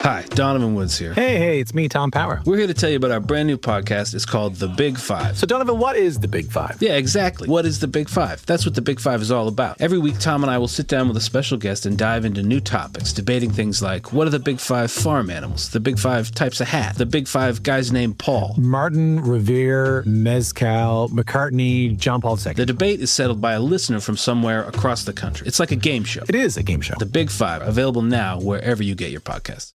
Hi, Donovan Woods here. Hey, it's me, Tom Power. We're here to tell you about our brand new podcast. It's called The Big Five. So, Donovan, what is The Big Five? Yeah, exactly. What is The Big Five? That's what The Big Five is all about. Every week, Tom and I will sit down with a special guest and dive into new topics, debating things like, what are the Big Five farm animals? The Big Five types of hat? The Big Five guys named Paul? Martin, Revere, Mezcal, McCartney, John Paul II. The debate is settled by a listener from somewhere across the country. It's like a game show. It is a game show. The Big Five, available now wherever you get your podcasts.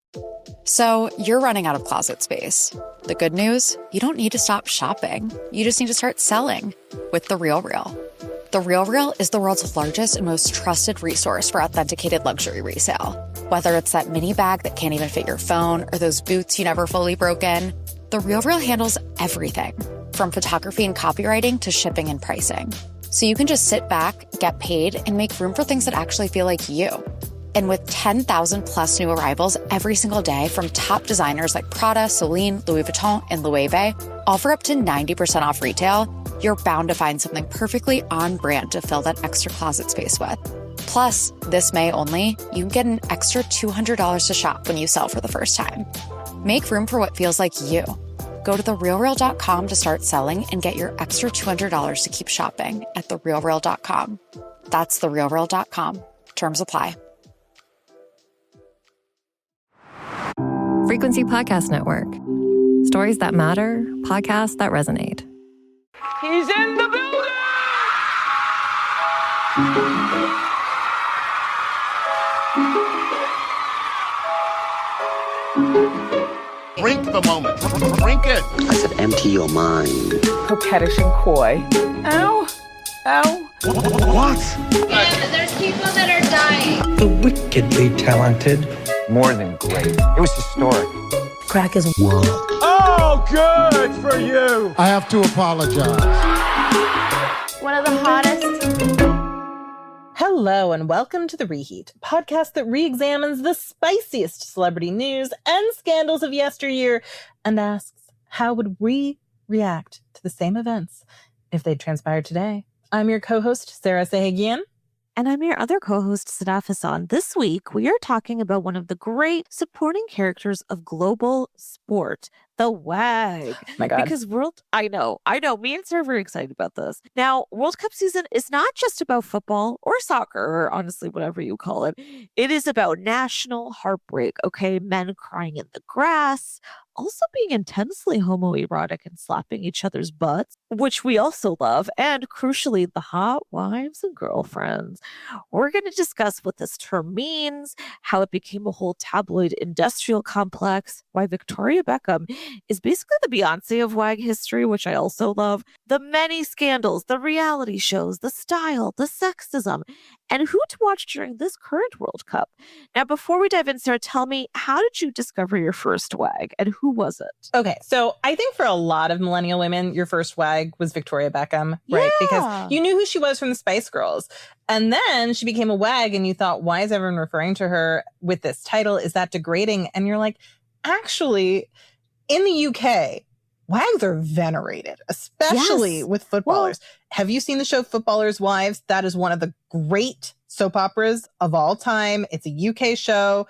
So you're running out of closet space. The good news? You don't need to stop shopping. You just need to start selling with The RealReal. The RealReal is the world's largest and most trusted resource for authenticated luxury resale. Whether it's that mini bag that can't even fit your phone or those boots you never fully broke in, The RealReal handles everything from photography and copywriting to shipping and pricing. So you can just sit back, get paid, and make room for things that actually feel like you. And with 10,000 plus new arrivals every single day from top designers like Prada, Celine, Louis Vuitton, and Loewe, all for up to 90% off retail, you're bound to find something perfectly on brand to fill that extra closet space with. Plus, this May only, you can get an extra $200 to shop when you sell for the first time. Make room for what feels like you. Go to therealreal.com to start selling and get your extra $200 to keep shopping at therealreal.com. That's therealreal.com. Terms apply. Frequency Podcast Network. Stories that matter, podcasts that resonate. He's in the building! Drink the moment. Drink it. I said empty your mind. Coquettish and coy. Ow. Ow. What? And there's people that are dying. The wickedly talented. More than great. It was historic. Crack is world. Oh, good for you. I have to apologize. One of the hottest. Hello and welcome to The Reheat, a podcast that re-examines the spiciest celebrity news and scandals of yesteryear and asks, how would we react to the same events if they'd transpired today? I'm your co-host, Sarah Sahagian. And I'm your other co-host, Sadaf Hassan. This week, we are talking about one of the great supporting characters of global sport, the WAG. Oh my God. Because I know. Me and Sarah are very excited about this. Now, World Cup season is not just about football or soccer, or honestly, whatever you call it. It is about national heartbreak, okay? Men crying in the grass, also being intensely homoerotic and slapping each other's butts, which we also love, and crucially, the hot wives and girlfriends. We're going to discuss what this term means, how it became a whole tabloid industrial complex, why Victoria Beckham is basically the Beyonce of WAG history, which I also love, the many scandals, the reality shows, the style, the sexism, and who to watch during this current World Cup. Now, before we dive in, Sarah, tell me, how did you discover your first WAG, and who was it? Okay, so I think for a lot of millennial women, your first WAG was Victoria Beckham, right? Yeah. Because you knew who she was from the Spice Girls. And then she became a WAG and you thought, why is everyone referring to her with this title? Is that degrading? And you're like, actually, in the UK, WAGs are venerated, especially with footballers. Well, have you seen the show Footballers' Wives? That is one of the great soap operas of all time. It's a UK show.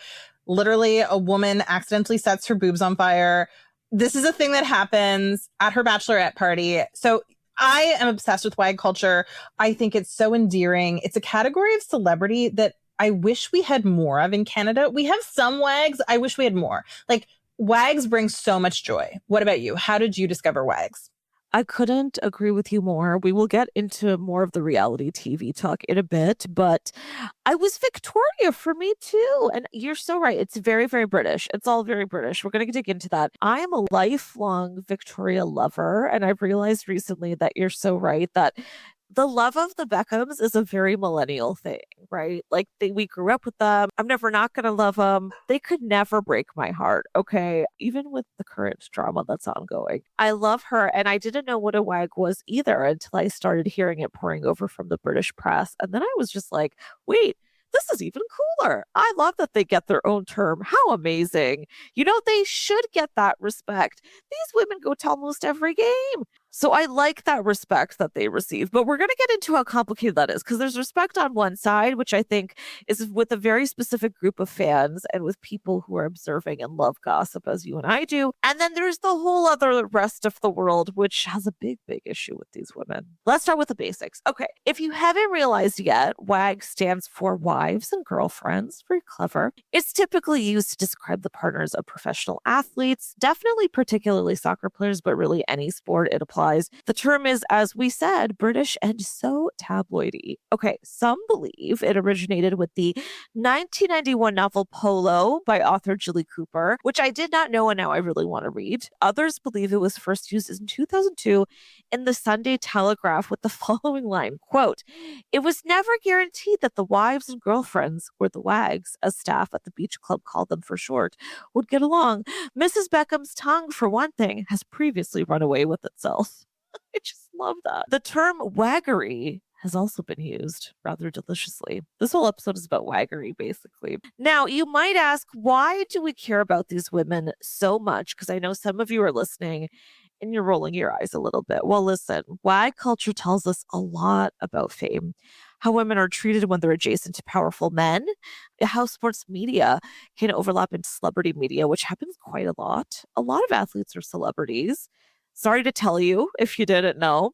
Literally, a woman accidentally sets her boobs on fire. This is a thing that happens at her bachelorette party. So I am obsessed with WAG culture. I think it's so endearing. It's a category of celebrity that I wish we had more of in Canada. We have some WAGs. I wish we had more. Like, WAGs bring so much joy. What about you? How did you discover WAGs? I couldn't agree with you more. We will get into more of the reality TV talk in a bit, but I was Victoria for me too. And you're so right. It's very, very British. It's all very British. We're going to dig into that. I am a lifelong Victoria lover, and I've realized recently that you're so right that the love of the Beckhams is a very millennial thing, right? Like we grew up with them. I'm never not going to love them. They could never break my heart, okay? Even with the current drama that's ongoing. I love her, and I didn't know what a WAG was either until I started hearing it pouring over from the British press. And then I was just like, wait, this is even cooler. I love that they get their own term. How amazing. You know, they should get that respect. These women go to almost every game. So I like that respect that they receive, but we're going to get into how complicated that is because there's respect on one side, which I think is with a very specific group of fans and with people who are observing and love gossip as you and I do. And then there's the whole other rest of the world, which has a big issue with these women. Let's start with the basics. Okay. If you haven't realized yet, WAG stands for wives and girlfriends. Very clever. It's typically used to describe the partners of professional athletes, definitely particularly soccer players, but really any sport it applies. The term is, as we said, British and so tabloidy. Okay, some believe it originated with the 1991 novel Polo by author Julie Cooper, which I did not know and now I really want to read. Others believe it was first used in 2002 in the Sunday Telegraph with the following line, quote, "It was never guaranteed that the wives and girlfriends, or the WAGs, as staff at the beach club called them for short, would get along. Mrs. Beckham's tongue, for one thing, has previously run away with itself." I just love that. The term waggery has also been used rather deliciously. This whole episode is about waggery, basically. Now, you might ask, why do we care about these women so much? Because I know some of you are listening and you're rolling your eyes a little bit. Well, listen, WAG culture tells us a lot about fame, how women are treated when they're adjacent to powerful men, how sports media can overlap into celebrity media, which happens quite a lot. A lot of athletes are celebrities. Sorry to tell you if you didn't know.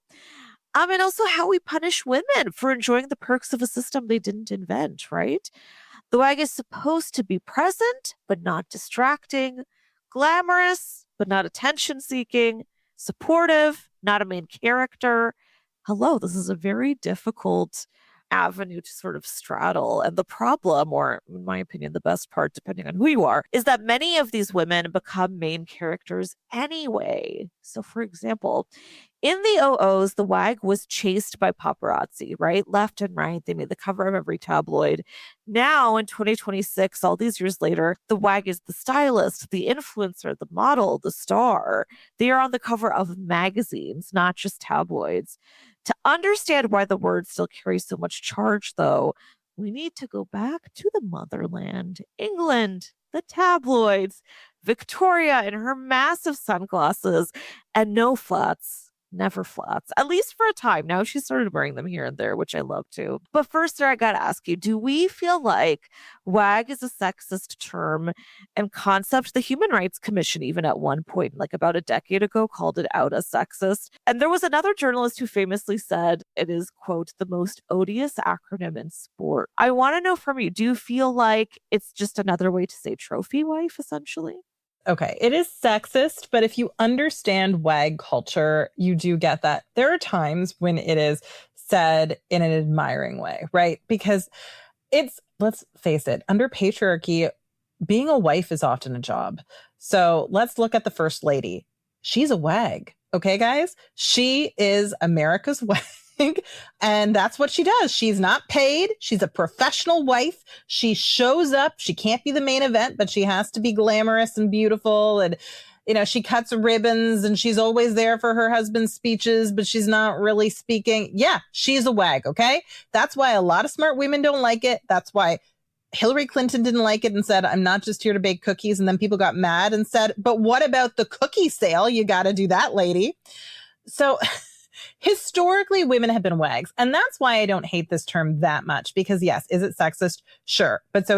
And also how we punish women for enjoying the perks of a system they didn't invent, right? The WAG is supposed to be present, but not distracting, glamorous, but not attention-seeking, supportive, not a main character. Hello, this is a very difficult avenue to sort of straddle. And the problem, or in my opinion, the best part, depending on who you are, is that many of these women become main characters anyway. So for example, in the 00s, the WAG was chased by paparazzi, right? Left and right. They made the cover of every tabloid. Now in 2026, all these years later, the WAG is the stylist, the influencer, the model, the star. They are on the cover of magazines, not just tabloids. To understand why the word still carries so much charge, though, we need to go back to the motherland, England, the tabloids, Victoria in her massive sunglasses, and no flats. Never flats, at least for a time. Now she started wearing them here and there, which I love too. But first, I got to ask you, do we feel like WAG is a sexist term and concept? The Human Rights Commission, even at one point, like about a decade ago, called it out as sexist. And there was another journalist who famously said it is, quote, the most odious acronym in sport. I want to know from you, do you feel like it's just another way to say trophy wife, essentially? Okay, it is sexist, but if you understand WAG culture, you do get that. There are times when it is said in an admiring way, right? Because it's, let's face it, under patriarchy, being a wife is often a job. So let's look at the First Lady. She's a WAG, okay, guys? She is America's WAG. And that's what she does. She's not paid. She's a professional wife. She shows up. She can't be the main event, but she has to be glamorous and beautiful. And, you know, she cuts ribbons and she's always there for her husband's speeches, but she's not really speaking. Yeah, she's a WAG. Okay. That's why a lot of smart women don't like it. That's why Hillary Clinton didn't like it and said, I'm not just here to bake cookies. And then people got mad and said, but what about the cookie sale? You got to do that, lady. So historically, women have been WAGs. And that's why I don't hate this term that much, because yes, is it sexist? Sure. But so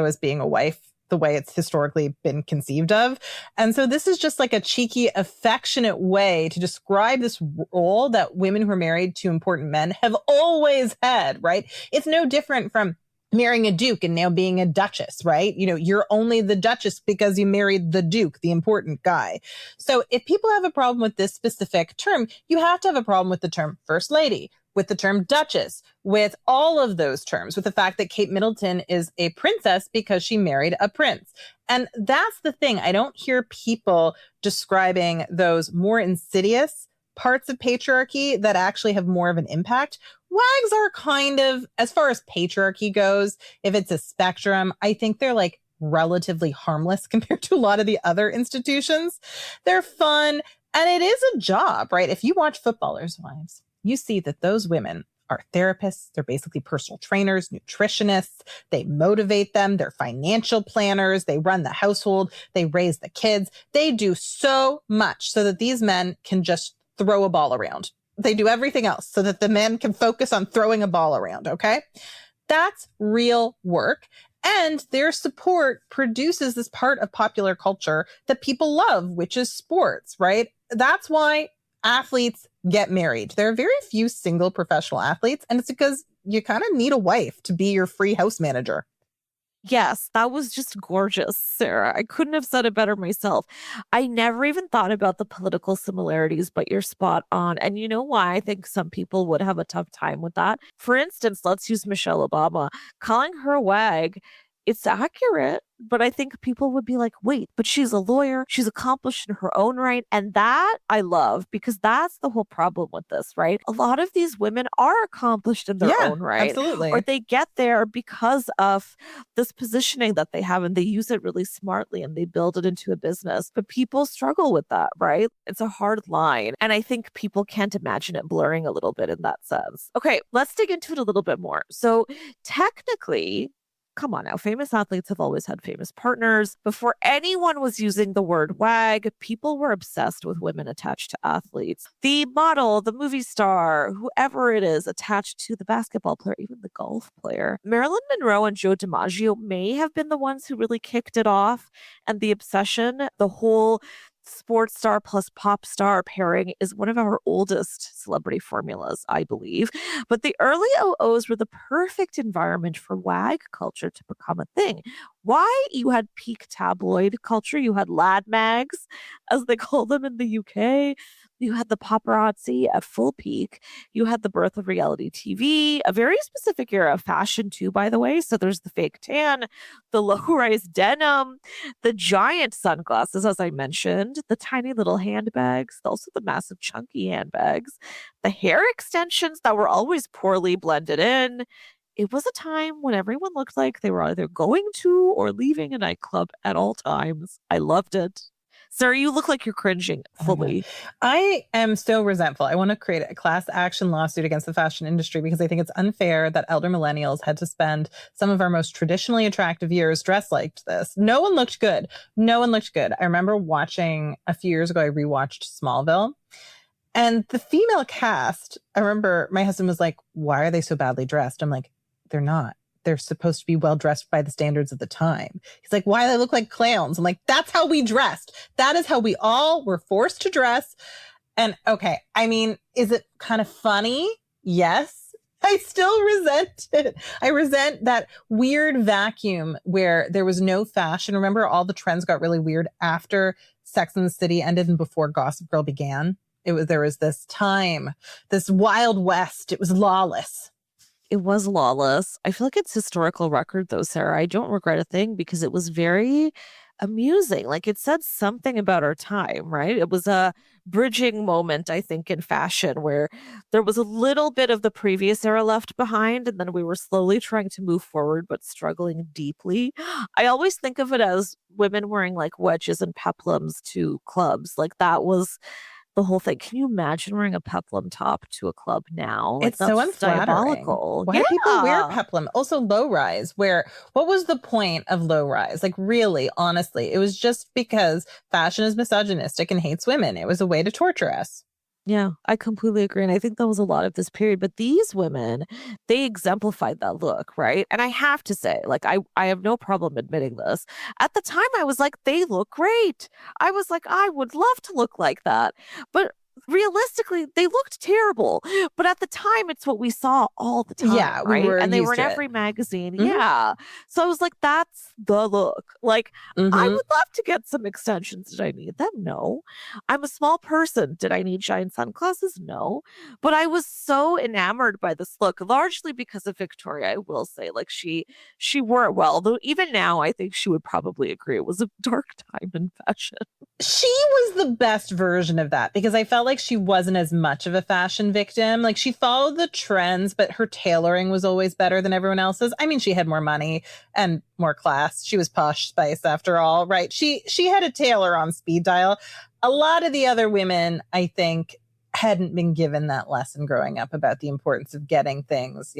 is being a wife, the way it's historically been conceived of. And so this is just like a cheeky, affectionate way to describe this role that women who are married to important men have always had, right? It's no different from marrying a duke and now being a duchess, right? You know, you're only the duchess because you married the duke, the important guy. So if people have a problem with this specific term, you have to have a problem with the term First Lady, with the term Duchess, with all of those terms, with the fact that Kate Middleton is a princess because she married a prince. And that's the thing. I don't hear people describing those more insidious parts of patriarchy that actually have more of an impact. WAGs are kind of, as far as patriarchy goes, if it's a spectrum, I think they're like relatively harmless compared to a lot of the other institutions. They're fun and it is a job, right? If you watch Footballers' Wives, you see that those women are therapists. They're basically personal trainers, nutritionists. They motivate them. They're financial planners. They run the household. They raise the kids. They do so much so that these men can just throw a ball around. They do everything else so that the men can focus on throwing a ball around. Okay. That's real work. And their support produces this part of popular culture that people love, which is sports, right? That's why athletes get married. There are very few single professional athletes, and it's because you kind of need a wife to be your free house manager. Yes, that was just gorgeous, Sarah. I couldn't have said it better myself. I never even thought about the political similarities, but you're spot on. And you know why I think some people would have a tough time with that? For instance, let's use Michelle Obama. Calling her a wag, it's accurate, but I think people would be like, wait, but she's a lawyer. She's accomplished in her own right. And that I love, because that's the whole problem with this, right? A lot of these women are accomplished in their own right. Absolutely. Or they get there because of this positioning that they have, and they use it really smartly and they build it into a business. But people struggle with that, right? It's a hard line. And I think people can't imagine it blurring a little bit in that sense. Okay, let's dig into it a little bit more. So technically, come on now, famous athletes have always had famous partners. Before anyone was using the word wag, people were obsessed with women attached to athletes. The model, the movie star, whoever it is attached to the basketball player, even the golf player. Marilyn Monroe and Joe DiMaggio may have been the ones who really kicked it off. And the obsession, the whole sports star plus pop star pairing is one of our oldest celebrity formulas, I believe. But the early 00s were the perfect environment for wag culture to become a thing. Why? You had peak tabloid culture. You had lad mags, as they call them in the UK. You had the paparazzi at full peak. You had the birth of reality TV, a very specific era of fashion too, by the way. So there's the fake tan, the low-rise denim, the giant sunglasses, as I mentioned, the tiny little handbags, also the massive chunky handbags, the hair extensions that were always poorly blended in. It was a time when everyone looked like they were either going to or leaving a nightclub at all times. I loved it. Sarah, you look like you're cringing fully. I am so resentful. I want to create a class action lawsuit against the fashion industry because I think it's unfair that elder millennials had to spend some of our most traditionally attractive years dressed like this. No one looked good. No one looked good. I remember watching a few years ago, I rewatched Smallville. And the female cast, I remember my husband was like, why are they so badly dressed? I'm like, they're not. They're supposed to be well dressed by the standards of the time. He's like, why do they look like clowns? I'm like, that's how we dressed. That is how we all were forced to dress. And okay, I mean, is it kind of funny? Yes. I still resent it. I resent that weird vacuum where there was no fashion. Remember, all the trends got really weird after Sex and the City ended and before Gossip Girl began. There was this time, this Wild West. It was lawless. It was lawless. I feel like it's historical record though, Sarah. I don't regret a thing because it was very amusing. Like it said something about our time, right? It was a bridging moment, I think, in fashion where there was a little bit of the previous era left behind and then we were slowly trying to move forward but struggling deeply. I always think of it as women wearing like wedges and peplums to clubs. Like that was the whole thing. Can you imagine wearing a peplum top to a club now? Like, it's so unflattering. Diabolical. Why do people wear peplum? Also low rise, where what was the point of low rise? Like really, honestly, it was just because fashion is misogynistic and hates women. It was a way to torture us. Yeah, I completely agree. And I think that was a lot of this period. But these women, they exemplified that look, right? And I have to say, like, I have no problem admitting this. At the time, I was like, they look great. I was like, I would love to look like that. But realistically, they looked terrible. But at the time, it's what we saw all the time. Yeah, right? And they were in it. every magazine. Mm-hmm. Yeah. So I was like, that's the look. Like, I would love to get some extensions. Did I need them? No. I'm a small person. Did I need giant sunglasses? No. But I was so enamored by this look, largely because of Victoria, I will say. Like, she wore it well. Though even now, I think she would probably agree it was a dark time in fashion. She was the best version of that because I felt like she wasn't as much of a fashion victim. Like she followed the trends, but her tailoring was always better than everyone else's. I mean, she had more money and more class. She was Posh Spice after all, right? She had a tailor on speed dial. A lot of the other women, I think, hadn't been given that lesson growing up about the importance of getting things,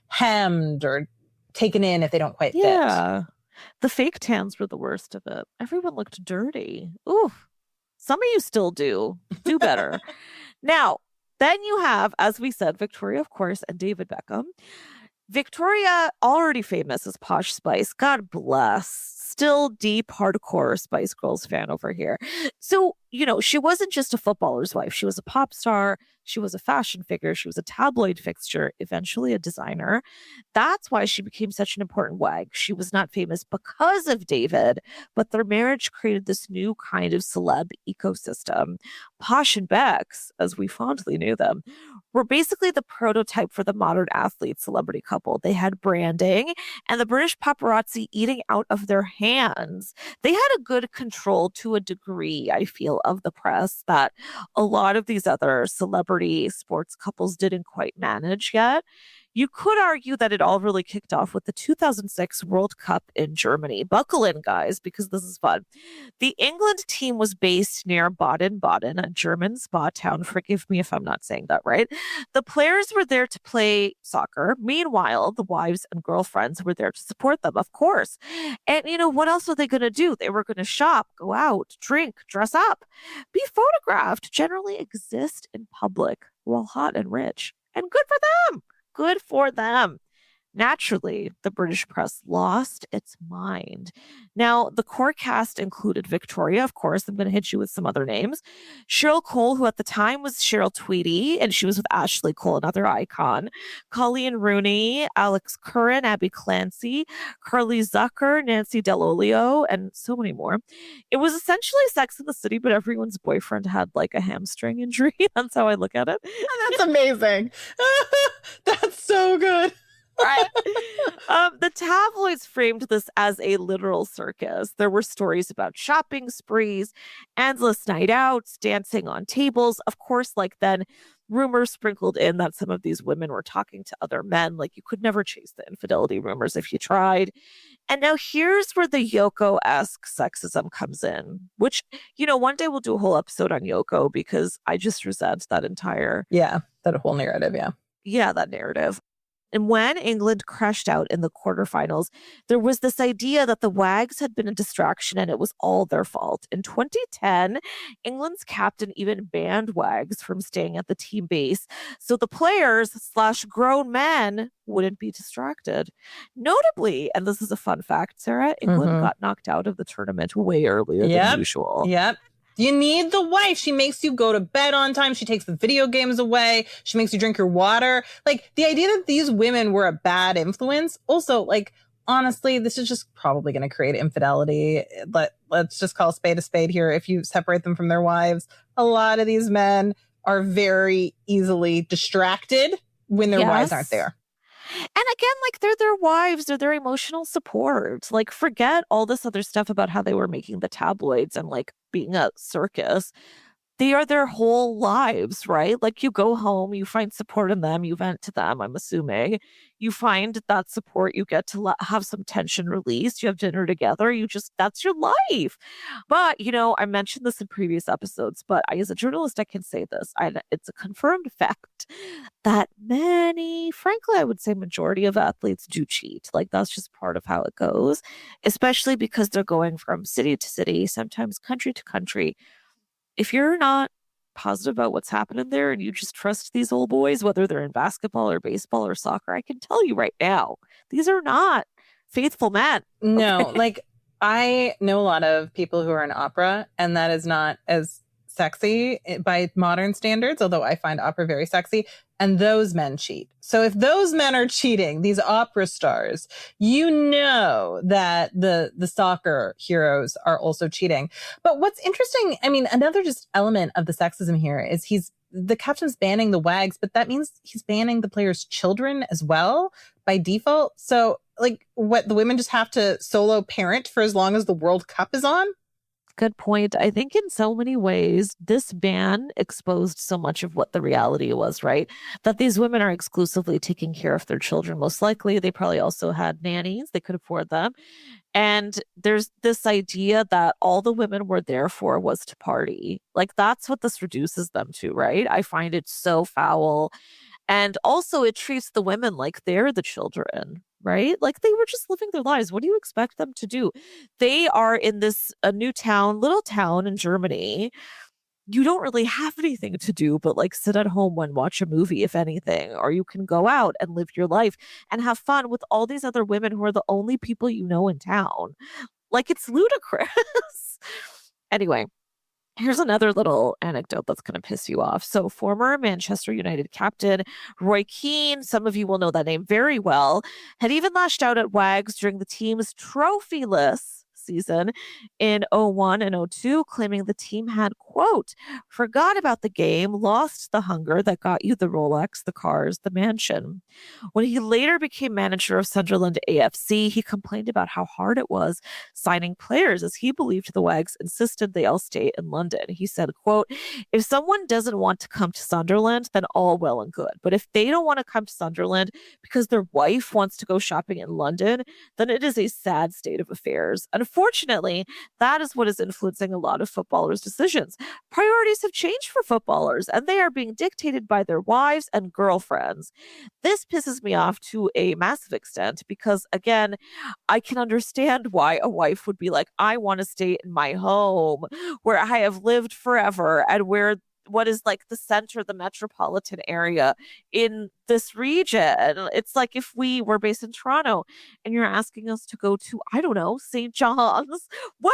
hemmed or taken in if they don't quite fit. Yeah. The fake tans were the worst of it. Everyone looked dirty. Ooh, some of you still do better. Now, then you have, as we said, Victoria, of course, and David Beckham. Victoria, already famous as Posh Spice, God bless. Still deep, hardcore Spice Girls fan over here. So, she wasn't just a footballer's wife. She was a pop star. She was a fashion figure. She was a tabloid fixture, eventually a designer. That's why she became such an important wag. She was not famous because of David, but their marriage created this new kind of celeb ecosystem. Posh and Becks, as we fondly knew them, were basically the prototype for the modern athlete celebrity couple. They had branding and the British paparazzi eating out of their hands. They had a good control to a degree, I feel, of the press that a lot of these other celebrity sports couples didn't quite manage yet. You could argue that it all really kicked off with the 2006 World Cup in Germany. Buckle in, guys, because this is fun. The England team was based near Baden-Baden, a German spa town. Forgive me if I'm not saying that right. The players were there to play soccer. Meanwhile, the wives and girlfriends were there to support them, of course. And, what else were they going to do? They were going to shop, go out, drink, dress up, be photographed, generally exist in public while hot and rich. And good for them. Good for them. Naturally, the British press lost its mind. Now, the core cast included Victoria, of course. I'm going to hit you with some other names. Cheryl Cole, who at the time was Cheryl Tweedy, and she was with Ashley Cole, another icon. Colleen Rooney, Alex Curran, Abby Clancy, Carly Zucker, Nancy Dell'Olio, and so many more. It was essentially Sex in the City, but everyone's boyfriend had like a hamstring injury. That's how I look at it. That's amazing. That's so good. Right. The tabloids framed this as a literal circus. There were stories about shopping sprees, endless night outs, dancing on tables. Of course, then rumors sprinkled in that some of these women were talking to other men. You could never chase the infidelity rumors if you tried. And now here's where the Yoko-esque sexism comes in, which, one day we'll do a whole episode on Yoko because I just resent that entire... Yeah, that whole narrative, yeah. Yeah, that narrative. And when England crashed out in the quarterfinals, there was this idea that the Wags had been a distraction and it was all their fault. In 2010, England's captain even banned Wags from staying at the team base so the players/grown men wouldn't be distracted. Notably, and this is a fun fact, Sarah, England got knocked out of the tournament way earlier than usual. Yep. You need the wife. She makes you go to bed on time. She takes the video games away. She makes you drink your water. The idea that these women were a bad influence. Also, honestly, this is just probably going to create infidelity. Let's just call a spade here. If you separate them from their wives, a lot of these men are very easily distracted when their wives aren't there. And again, they're their wives, they're their emotional support. Forget all this other stuff about how they were making the tabloids and being a circus. They are their whole lives, right? You go home, you find support in them, you vent to them, I'm assuming. You find that support, you get to have some tension released, you have dinner together, that's your life. But, I mentioned this in previous episodes, but as a journalist, I can say this. It's a confirmed fact that many, frankly, I would say majority of athletes do cheat. That's just part of how it goes, especially because they're going from city to city, sometimes country to country. If you're not positive about what's happening there and you just trust these old boys, whether they're in basketball or baseball or soccer, I can tell you right now, these are not faithful men. No, I know a lot of people who are in opera, and that is not as sexy by modern standards, although I find opera very sexy. And those men cheat. So if those men are cheating, these opera stars, that the soccer heroes are also cheating. But what's interesting, another just element of the sexism here is the captain's banning the Wags, but that means he's banning the players' children as well by default. So what, the women just have to solo parent for as long as the World Cup is on? Good point. I think in so many ways, this ban exposed so much of what the reality was, right? That these women are exclusively taking care of their children. Most likely, they probably also had nannies. They could afford them. And there's this idea that all the women were there for was to party. That's what this reduces them to, right? I find it so foul. And also, it treats the women like they're the children, right? They were just living their lives. What do you expect them to do? They are in this little town in Germany. you don't really have anything to do but like sit at home and watch a movie, if anything, or you can go out and live your life and have fun with all these other women who are the only people you know in town. Like, it's ludicrous. Anyway, here's another little anecdote that's going to piss you off. So former Manchester United captain Roy Keane, some of you will know that name very well, had even lashed out at Wags during the team's trophyless season in 01 and 02, claiming the team had, quote, forgot about the game, lost the hunger that got you the Rolex, the cars, the mansion. When he later became manager of Sunderland AFC, he complained about how hard it was signing players, as he believed the Wags insisted they all stay in London. He said, quote, if someone doesn't want to come to Sunderland, then all well and good. But if they don't want to come to Sunderland because their wife wants to go shopping in London, then it is a sad state of affairs. Unfortunately, that is what is influencing a lot of footballers' decisions. Priorities have changed for footballers, and they are being dictated by their wives and girlfriends. This pisses me off to a massive extent because, again, I can understand why a wife would be like, I want to stay in my home where I have lived forever and where what is like the center, the metropolitan area in this region. It's like if we were based in Toronto and you're asking us to go to, I don't know, St. John's. Well,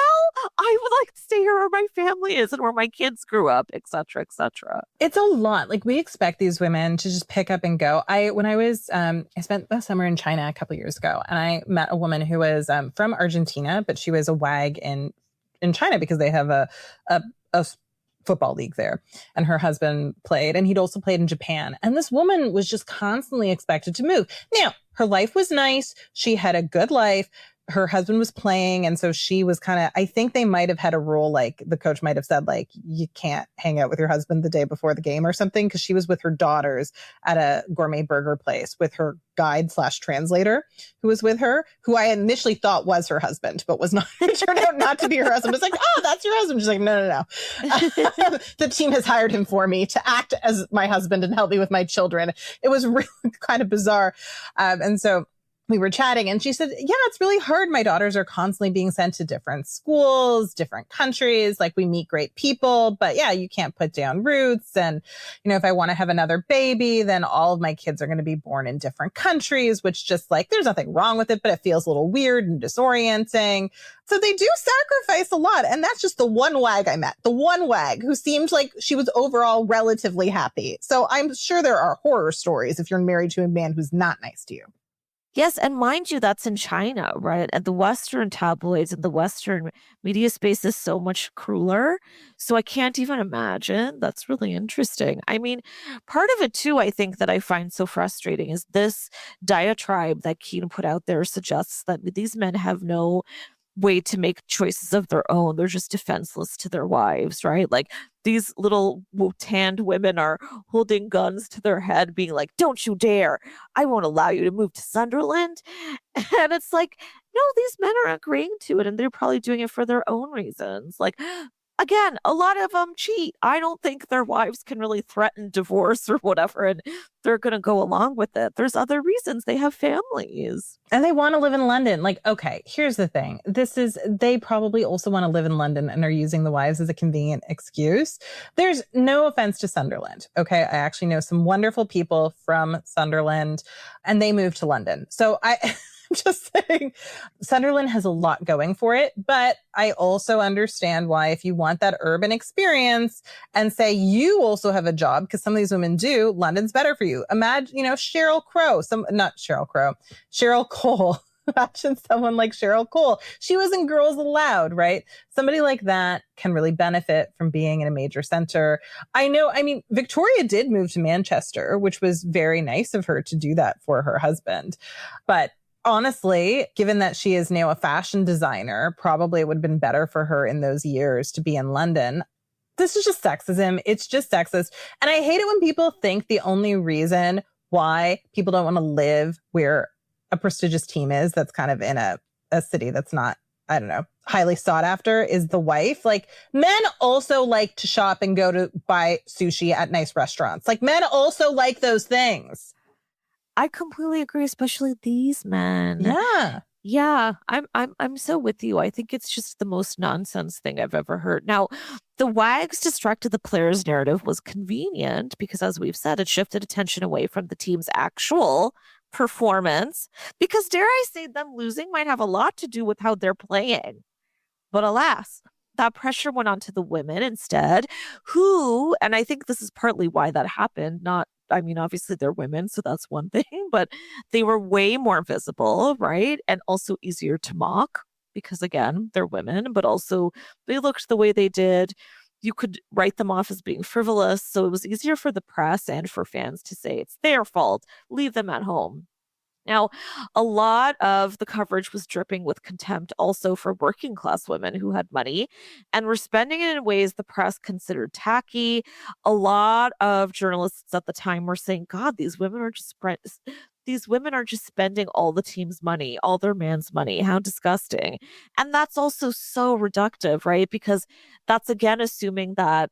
I would like to stay here where my family is and where my kids grew up, et cetera, et cetera. It's a lot. Like, we expect these women to just pick up and go. When I was, I spent the summer in China a couple of years ago, and I met a woman who was from Argentina, but she was a WAG in China because they have a football league there, and her husband played, and he'd also played in Japan. And this woman was just constantly expected to move. Now, her life was nice. She had a good life. Her husband was playing. And so she was kind of, I think they might have had a rule, like the coach might have said, like, you can't hang out with your husband the day before the game or something, because she was with her daughters at a gourmet burger place with her guide/translator who was with her, who I initially thought was her husband, but was not. It turned out not to be her husband. It's like, oh, that's your husband. She's like, no. The team has hired him for me to act as my husband and help me with my children. It was really kind of bizarre. And so we were chatting, and she said, yeah, it's really hard. My daughters are constantly being sent to different schools, different countries. Like, we meet great people, but yeah, you can't put down roots. And, you know, if I want to have another baby, then all of my kids are going to be born in different countries, which just like, there's nothing wrong with it, but it feels a little weird and disorienting. So they do sacrifice a lot. And that's just the one WAG I met, the one WAG who seemed like she was overall relatively happy. So I'm sure there are horror stories if you're married to a man who's not nice to you. Yes, and mind you, that's in China, right? And the Western tabloids and the Western media space is so much crueler. So I can't even imagine. That's really interesting. I mean, part of it too, I think, that I find so frustrating is this diatribe that Keane put out there suggests that these men have no way to make choices of their own. They're just defenseless to their wives, right? Like, these little tanned women are holding guns to their head, being like, don't you dare. I won't allow you to move to Sunderland. And it's like, no, these men are agreeing to it, and they're probably doing it for their own reasons. Like, again, a lot of them cheat. I don't think their wives can really threaten divorce or whatever, and they're going to go along with it. There's other reasons. They have families. And they want to live in London. Like, okay, here's the thing. They probably also want to live in London and are using the wives as a convenient excuse. There's no offense to Sunderland. Okay. I actually know some wonderful people from Sunderland, and they moved to London. So I'm just saying, Sunderland has a lot going for it, but I also understand why, if you want that urban experience and say you also have a job, because some of these women do, London's better for you. Imagine, Cheryl Cole. Imagine someone like Cheryl Cole. She was in Girls Aloud, right? Somebody like that can really benefit from being in a major center. Victoria did move to Manchester, which was very nice of her to do that for her husband. But honestly, given that she is now a fashion designer, probably it would have been better for her in those years to be in London. This is just sexism. It's just sexist. And I hate it when people think the only reason why people don't want to live where a prestigious team is, that's kind of in a city that's not, I don't know, highly sought after, is the wife. Like, men also like to shop and go to buy sushi at nice restaurants. Like, men also like those things. I completely agree, especially these men. Yeah. Yeah, I'm so with you. I think it's just the most nonsense thing I've ever heard. Now, the wags distracted the players narrative was convenient because, as we've said, it shifted attention away from the team's actual performance. Because dare I say, them losing might have a lot to do with how they're playing. But alas, that pressure went on to the women instead, who, and I think this is partly why that happened, not, I mean, obviously they're women, so that's one thing, but they were way more visible, right? And also easier to mock because, again, they're women, but also they looked the way they did. You could write them off as being frivolous. So it was easier for the press and for fans to say it's their fault, leave them at home. Now, a lot of the coverage was dripping with contempt also for working class women who had money and were spending it in ways the press considered tacky. A lot of journalists at the time were saying, God, these women are just spending all the team's money, all their man's money. How disgusting. And that's also so reductive, right? Because that's again assuming that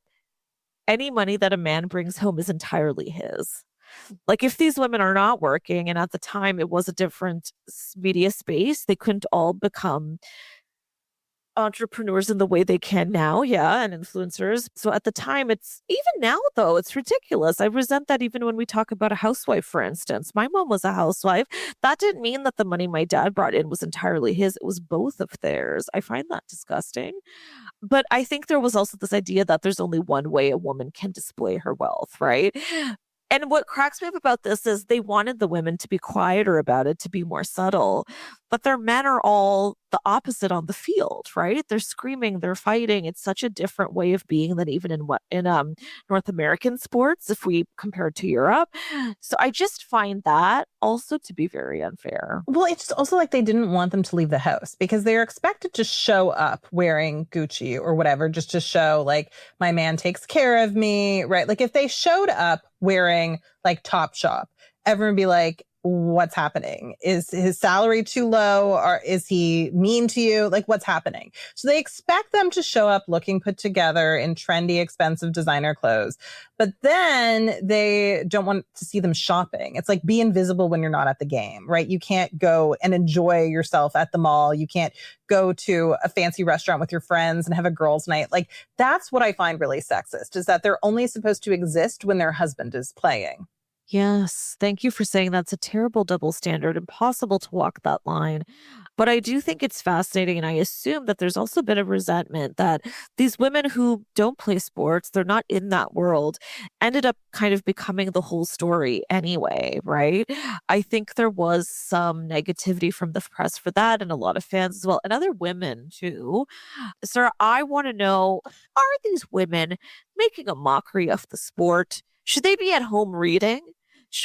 any money that a man brings home is entirely his. Like, if these women are not working, and at the time it was a different media space, they couldn't all become entrepreneurs in the way they can now, yeah, and influencers. So at the time, it's even now though, it's ridiculous. I resent that even when we talk about a housewife, for instance. My mom was a housewife. That didn't mean that the money my dad brought in was entirely his. It was both of theirs. I find that disgusting. But I think there was also this idea that there's only one way a woman can display her wealth, right? And what cracks me up about this is they wanted the women to be quieter about it, to be more subtle, but their men are all the opposite on the field, right? They're screaming, they're fighting. It's such a different way of being than even in North American sports, if we compare it to Europe. So I just find that also to be very unfair. Well, it's also like they didn't want them to leave the house because they're expected to show up wearing Gucci or whatever, just to show like my man takes care of me, right? Like if they showed up wearing like Topshop, everyone would be like, what's happening? Is his salary too low, or is he mean to you? Like, what's happening? So they expect them to show up looking put together in trendy, expensive designer clothes, but then they don't want to see them shopping. It's like, be invisible when you're not at the game, right? You can't go and enjoy yourself at the mall. You can't go to a fancy restaurant with your friends and have a girls' night. Like, that's what I find really sexist, is that they're only supposed to exist when their husband is playing. Yes, thank you for saying that's a terrible double standard, impossible to walk that line. But I do think it's fascinating, and I assume that there's also been a resentment that these women who don't play sports, they're not in that world, ended up kind of becoming the whole story anyway, right? I think there was some negativity from the press for that, and a lot of fans as well, and other women too. Sarah, I want to know, are these women making a mockery of the sport? Should they be at home reading?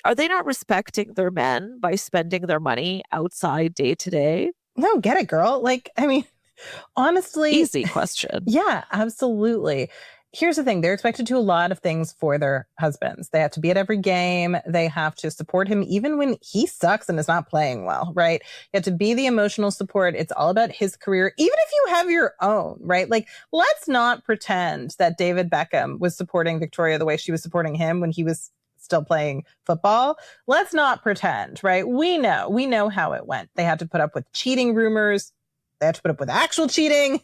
Are they not respecting their men by spending their money outside day to day? No, get it, girl. Like, I mean, honestly. Easy question. Yeah, absolutely. Here's the thing. They're expected to do a lot of things for their husbands. They have to be at every game. They have to support him even when he sucks and is not playing well, right? You have to be the emotional support. It's all about his career, even if you have your own, right? Like, let's not pretend that David Beckham was supporting Victoria the way she was supporting him when he was still playing football. Let's not pretend, right? We know how it went. They had to put up with cheating rumors. They had to put up with actual cheating.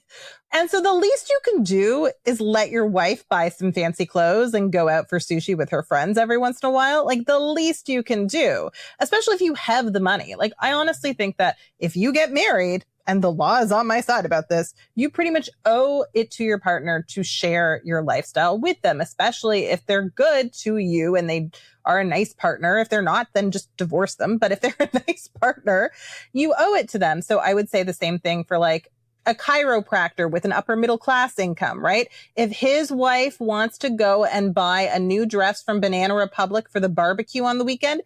And so the least you can do is let your wife buy some fancy clothes and go out for sushi with her friends every once in a while. Like, the least you can do, especially if you have the money. Like, I honestly think that if you get married, and the law is on my side about this, you pretty much owe it to your partner to share your lifestyle with them, especially if they're good to you and they are a nice partner. If they're not, then just divorce them. But if they're a nice partner, you owe it to them. So I would say the same thing for like a chiropractor with an upper middle class income, right? If his wife wants to go and buy a new dress from Banana Republic for the barbecue on the weekend,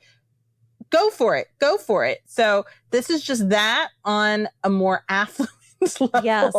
go for it. Go for it. So this is just that on a more affluent level. Yes.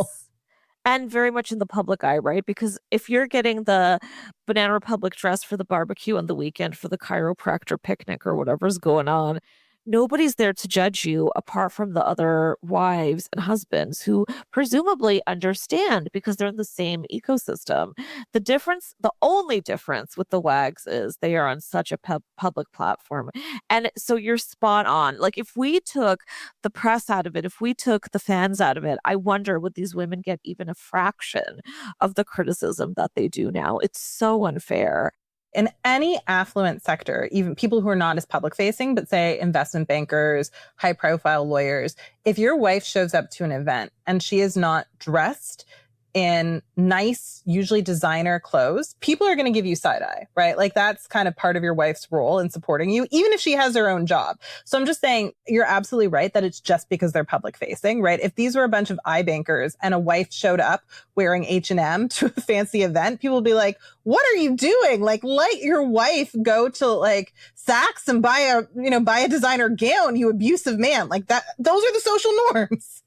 And very much in the public eye, right? Because if you're getting the Banana Republic dress for the barbecue on the weekend for the chiropractor picnic or whatever's going on, Nobody's there to judge you apart from the other wives and husbands who presumably understand because they're in the same ecosystem. The only difference with the WAGs is they are on such a public platform. And so you're spot on. Like, if we took the press out of it, if we took the fans out of it, I wonder would these women get even a fraction of the criticism that they do now? It's so unfair. In any affluent sector, even people who are not as public facing, but say investment bankers, high profile lawyers, if your wife shows up to an event and she is not dressed in nice, usually designer clothes, people are going to give you side eye, right? Like, that's kind of part of your wife's role in supporting you, even if she has her own job. So I'm just saying, you're absolutely right that it's just because they're public facing, right? If these were a bunch of iBankers and a wife showed up wearing H&M to a fancy event, people would be like, what are you doing? Like, let your wife go to like Saks and buy a designer gown, you abusive man. Like that, those are the social norms.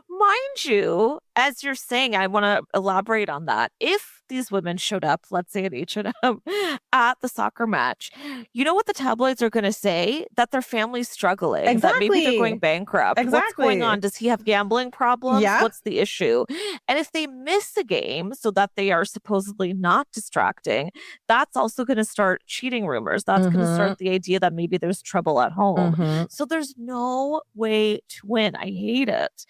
Mind you, as you're saying, I want to elaborate on that. If these women showed up, let's say at H&M at the soccer match, you know what the tabloids are going to say? That their family's struggling. Exactly. That maybe they're going bankrupt. Exactly. What's going on? Does he have gambling problems? Yeah. What's the issue? And if they miss a game so that they are supposedly not distracting, that's also going to start cheating rumors. That's going to start the idea that maybe there's trouble at home. So there's no way to win. I hate it.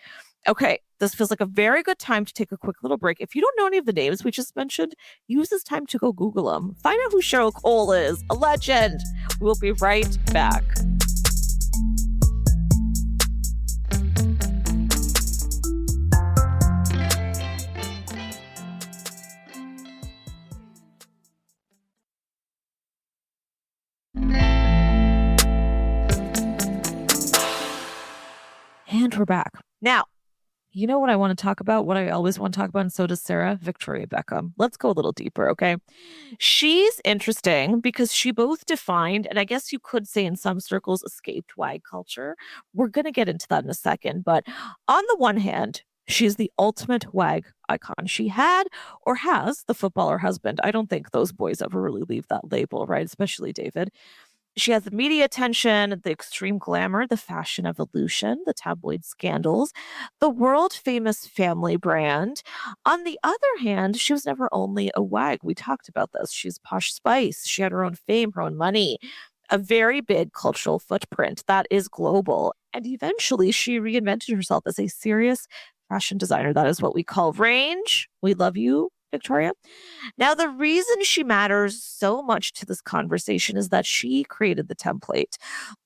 Okay, this feels like a very good time to take a quick little break. If you don't know any of the names we just mentioned, use this time to go Google them. Find out who Cheryl Cole is, a legend. We'll be right back. And we're back. Now, you know what I want to talk about? What I always want to talk about, and so does Sarah? Victoria Beckham. Let's go a little deeper, okay? She's interesting because she both defined, and I guess you could say in some circles, escaped WAG culture. We're going to get into that in a second. But on the one hand, she's the ultimate WAG icon. She had or has the footballer husband. I don't think those boys ever really leave that label, right? Especially David. She has the media attention, the extreme glamour, the fashion evolution, the tabloid scandals, the world-famous family brand. On the other hand, she was never only a WAG. We talked about this. She's Posh Spice. She had her own fame, her own money, a very big cultural footprint that is global. And eventually, she reinvented herself as a serious fashion designer. That is what we call range. We love you, Victoria. Now, the reason she matters so much to this conversation is that she created the template.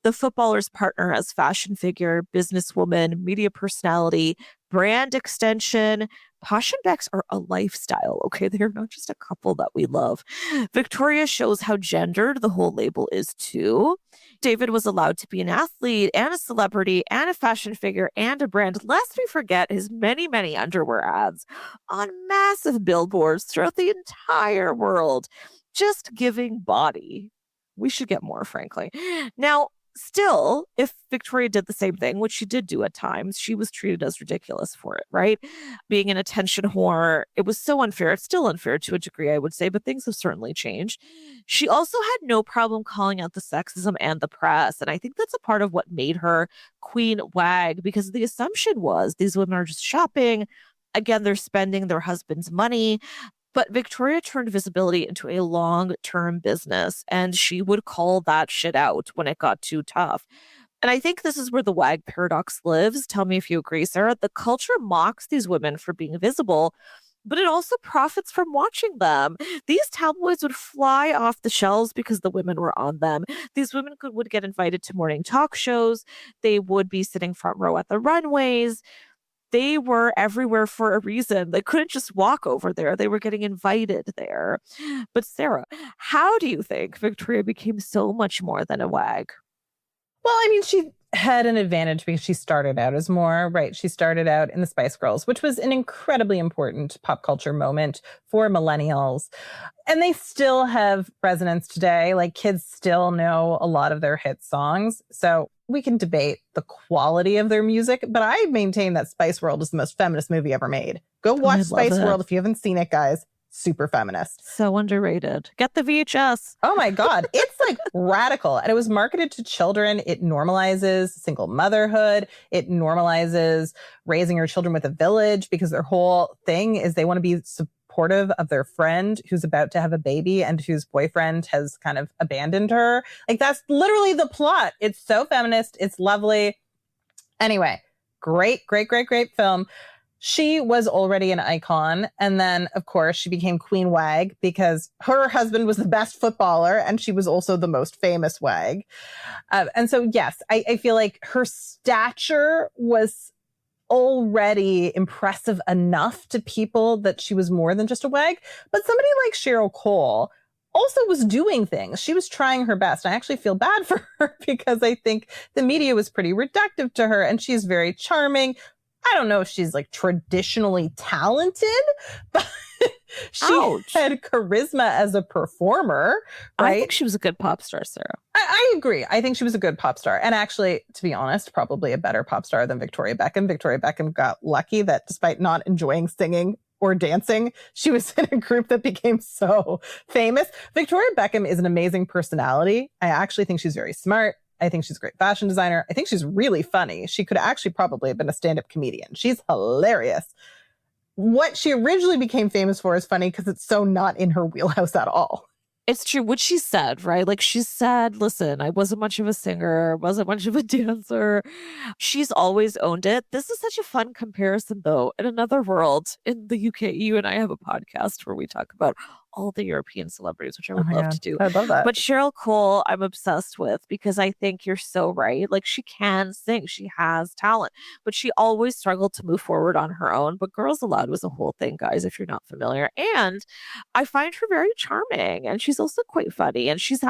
The footballer's partner as fashion figure, businesswoman, media personality, brand extension. Posh and Becks are a lifestyle, okay? They're not just a couple that we love. Victoria shows how gendered the whole label is too. David was allowed to be an athlete and a celebrity and a fashion figure and a brand. Lest we forget his many, many underwear ads on massive billboards throughout the entire world, just giving body. We should get more, frankly. Now, still, if Victoria did the same thing, which she did do at times, she was treated as ridiculous for it, right? Being an attention whore, it was so unfair. It's still unfair to a degree, I would say, but things have certainly changed. She also had no problem calling out the sexism and the press. And I think that's a part of what made her Queen WAG, because the assumption was these women are just shopping. Again, they're spending their husband's money. But Victoria turned visibility into a long-term business, and she would call that shit out when it got too tough. And I think this is where the WAG paradox lives. Tell me if you agree, Sarah. The culture mocks these women for being visible, but it also profits from watching them. These tabloids would fly off the shelves because the women were on them. These women would get invited to morning talk shows. They would be sitting front row at the runways. They were everywhere for a reason. They couldn't just walk over there. They were getting invited there. But Sarah, how do you think Victoria became so much more than a WAG? Well, I mean, she had an advantage because she started out as more, right? She started out in the Spice Girls, which was an incredibly important pop culture moment for millennials. And they still have resonance today. Like, kids still know a lot of their hit songs. So we can debate the quality of their music, but I maintain that Spice World is the most feminist movie ever made. Go watch Spice World if you haven't seen it, guys. super feminist. So underrated. Get the VHS. Oh my God. It's like radical. And it was marketed to children. It normalizes single motherhood. It normalizes raising your children with a village, because their whole thing is they want to be supportive of their friend who's about to have a baby and whose boyfriend has kind of abandoned her. Like, that's literally the plot. It's so feminist. It's lovely. Anyway, great film. She was already an icon. And then, of course, she became Queen Wag because her husband was the best footballer and she was also the most famous wag. And so, yes, I feel like her stature was already impressive enough to people that she was more than just a wag. But somebody like Cheryl Cole also was doing things. She was trying her best. I actually feel bad for her because I think the media was pretty reductive to her, and she's very charming. I don't know if she's like traditionally talented, but she had charisma as a performer, right? I think she was a good pop star, Sarah. I agree. I think she was a good pop star. And actually, to be honest, probably a better pop star than Victoria Beckham. Victoria Beckham got lucky that despite not enjoying singing or dancing, she was in a group that became so famous. Victoria Beckham is an amazing personality. I actually think she's very smart. I think she's a great fashion designer. I think she's really funny. She could actually probably have been a stand-up comedian. She's hilarious. What she originally became famous for is funny because it's so not in her wheelhouse at all. It's true. What she said, right? Like, she said, listen, I wasn't much of a singer, wasn't much of a dancer. She's always owned it. This is such a fun comparison, though. In another world, in the UK, you and I have a podcast where we talk about all the European celebrities, which I would love to do. I love that. But Cheryl Cole, I'm obsessed with, because I think you're so right. Like, she can sing. She has talent, but she always struggled to move forward on her own. But Girls Aloud was a whole thing, guys, if you're not familiar. And I find her very charming, and she's also quite funny. And she's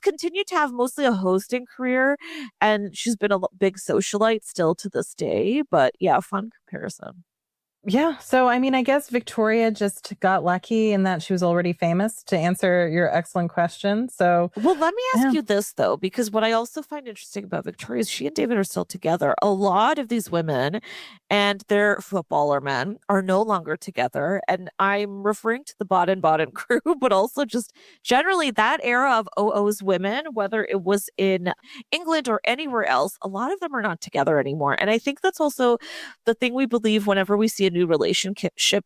continued to have mostly a hosting career, and she's been a big socialite still to this day. But yeah, fun comparison. Yeah. So, I mean, I guess Victoria just got lucky in that she was already famous, to answer your excellent question. So, well, let me ask you this, though, because what I also find interesting about Victoria is she and David are still together. A lot of these women and their footballer men are no longer together. And I'm referring to the Baden-Baden crew, but also just generally that era of OO's women, whether it was in England or anywhere else, a lot of them are not together anymore. And I think that's also the thing we believe whenever we see a new relationship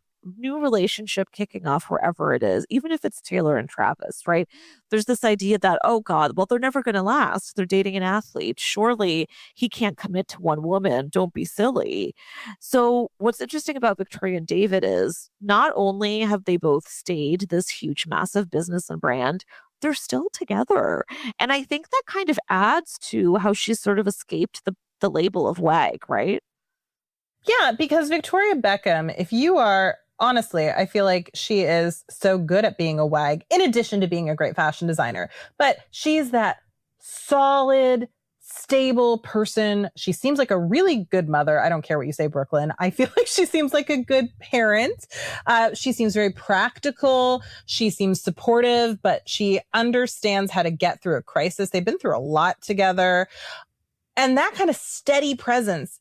kicking off wherever it is, even if it's Taylor and Travis, right? There's this idea that, oh God, well, they're never going to last. They're dating an athlete. Surely he can't commit to one woman. Don't be silly. So what's interesting about Victoria and David is not only have they both stayed this huge, massive business and brand, they're still together. And I think that kind of adds to how she's sort of escaped the label of wag, right? Yeah, because Victoria Beckham, if you are, honestly, I feel like she is so good at being a wag, in addition to being a great fashion designer. But she's that solid, stable person. She seems like a really good mother. I don't care what you say, Brooklyn. I feel like she seems like a good parent. She seems very practical. She seems supportive, but she understands how to get through a crisis. They've been through a lot together. And that kind of steady presence,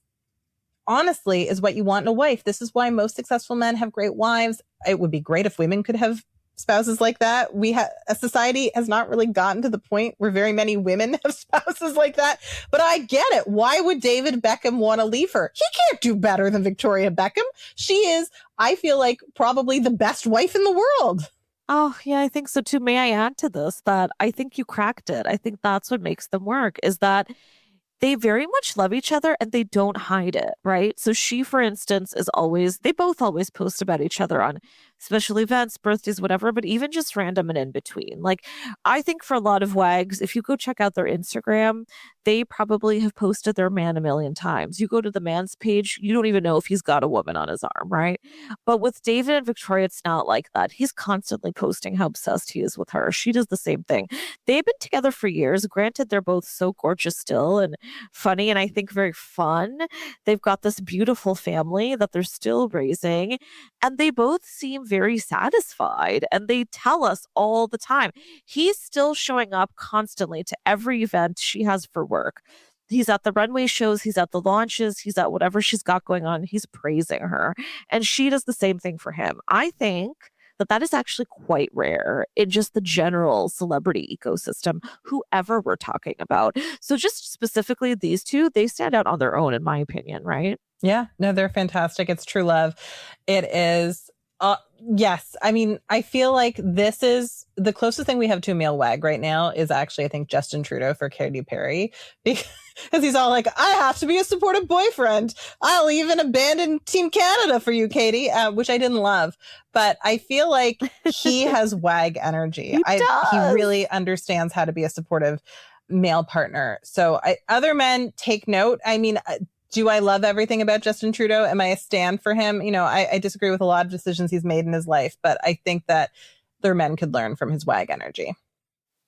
honestly, is what you want in a wife. This is why most successful men have great wives. It would be great if women could have spouses like that. A society has not really gotten to the point where very many women have spouses like that. But I get it. Why would David Beckham want to leave her? He can't do better than Victoria Beckham. She is, I feel like, probably the best wife in the world. Oh, yeah, I think so too. May I add to this that I think you cracked it. I think that's what makes them work, is that they very much love each other and they don't hide it, right? So she, for instance, they both always post about each other on special events, birthdays, whatever, but even just random and in between. Like, I think for a lot of wags, if you go check out their Instagram, they probably have posted their man a million times. You go to the man's page, you don't even know if he's got a woman on his arm, right? But with David and Victoria, it's not like that. He's constantly posting how obsessed he is with her. She does the same thing. They've been together for years. Granted, they're both so gorgeous still and funny, and I think very fun. They've got this beautiful family that they're still raising, and they both seem very satisfied, and they tell us all the time. He's still showing up constantly to every event she has for work. He's at the runway shows, he's at the launches, he's at whatever she's got going on. He's praising her, and she does the same thing for him. I think that is actually quite rare in just the general celebrity ecosystem, whoever we're talking about. So just specifically these two, they stand out on their own, in my opinion, right? Yeah, no, they're fantastic. It's true love. It is. Yes. I mean, I feel like this is the closest thing we have to a male wag right now is actually, I think, Justin Trudeau for Katy Perry, because he's all like, I have to be a supportive boyfriend. I'll even abandon Team Canada for you, Katie, which I didn't love. But I feel like he has wag energy. He really understands how to be a supportive male partner. So other men, take note. I mean, do I love everything about Justin Trudeau? Am I a stan for him? You know, I disagree with a lot of decisions he's made in his life, but I think that their men could learn from his wag energy.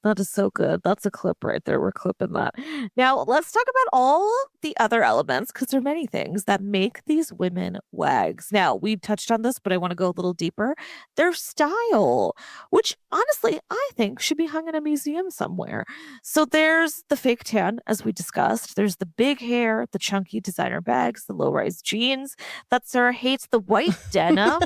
That is so good. That's a clip right there. We're clipping that. Now, let's talk about all the other elements, because there are many things that make these women wags. Now, we touched on this, but I want to go a little deeper. Their style, which honestly, I think should be hung in a museum somewhere. So there's the fake tan, as we discussed. There's the big hair, the chunky designer bags, the low-rise jeans. That Sarah hates, the white denim.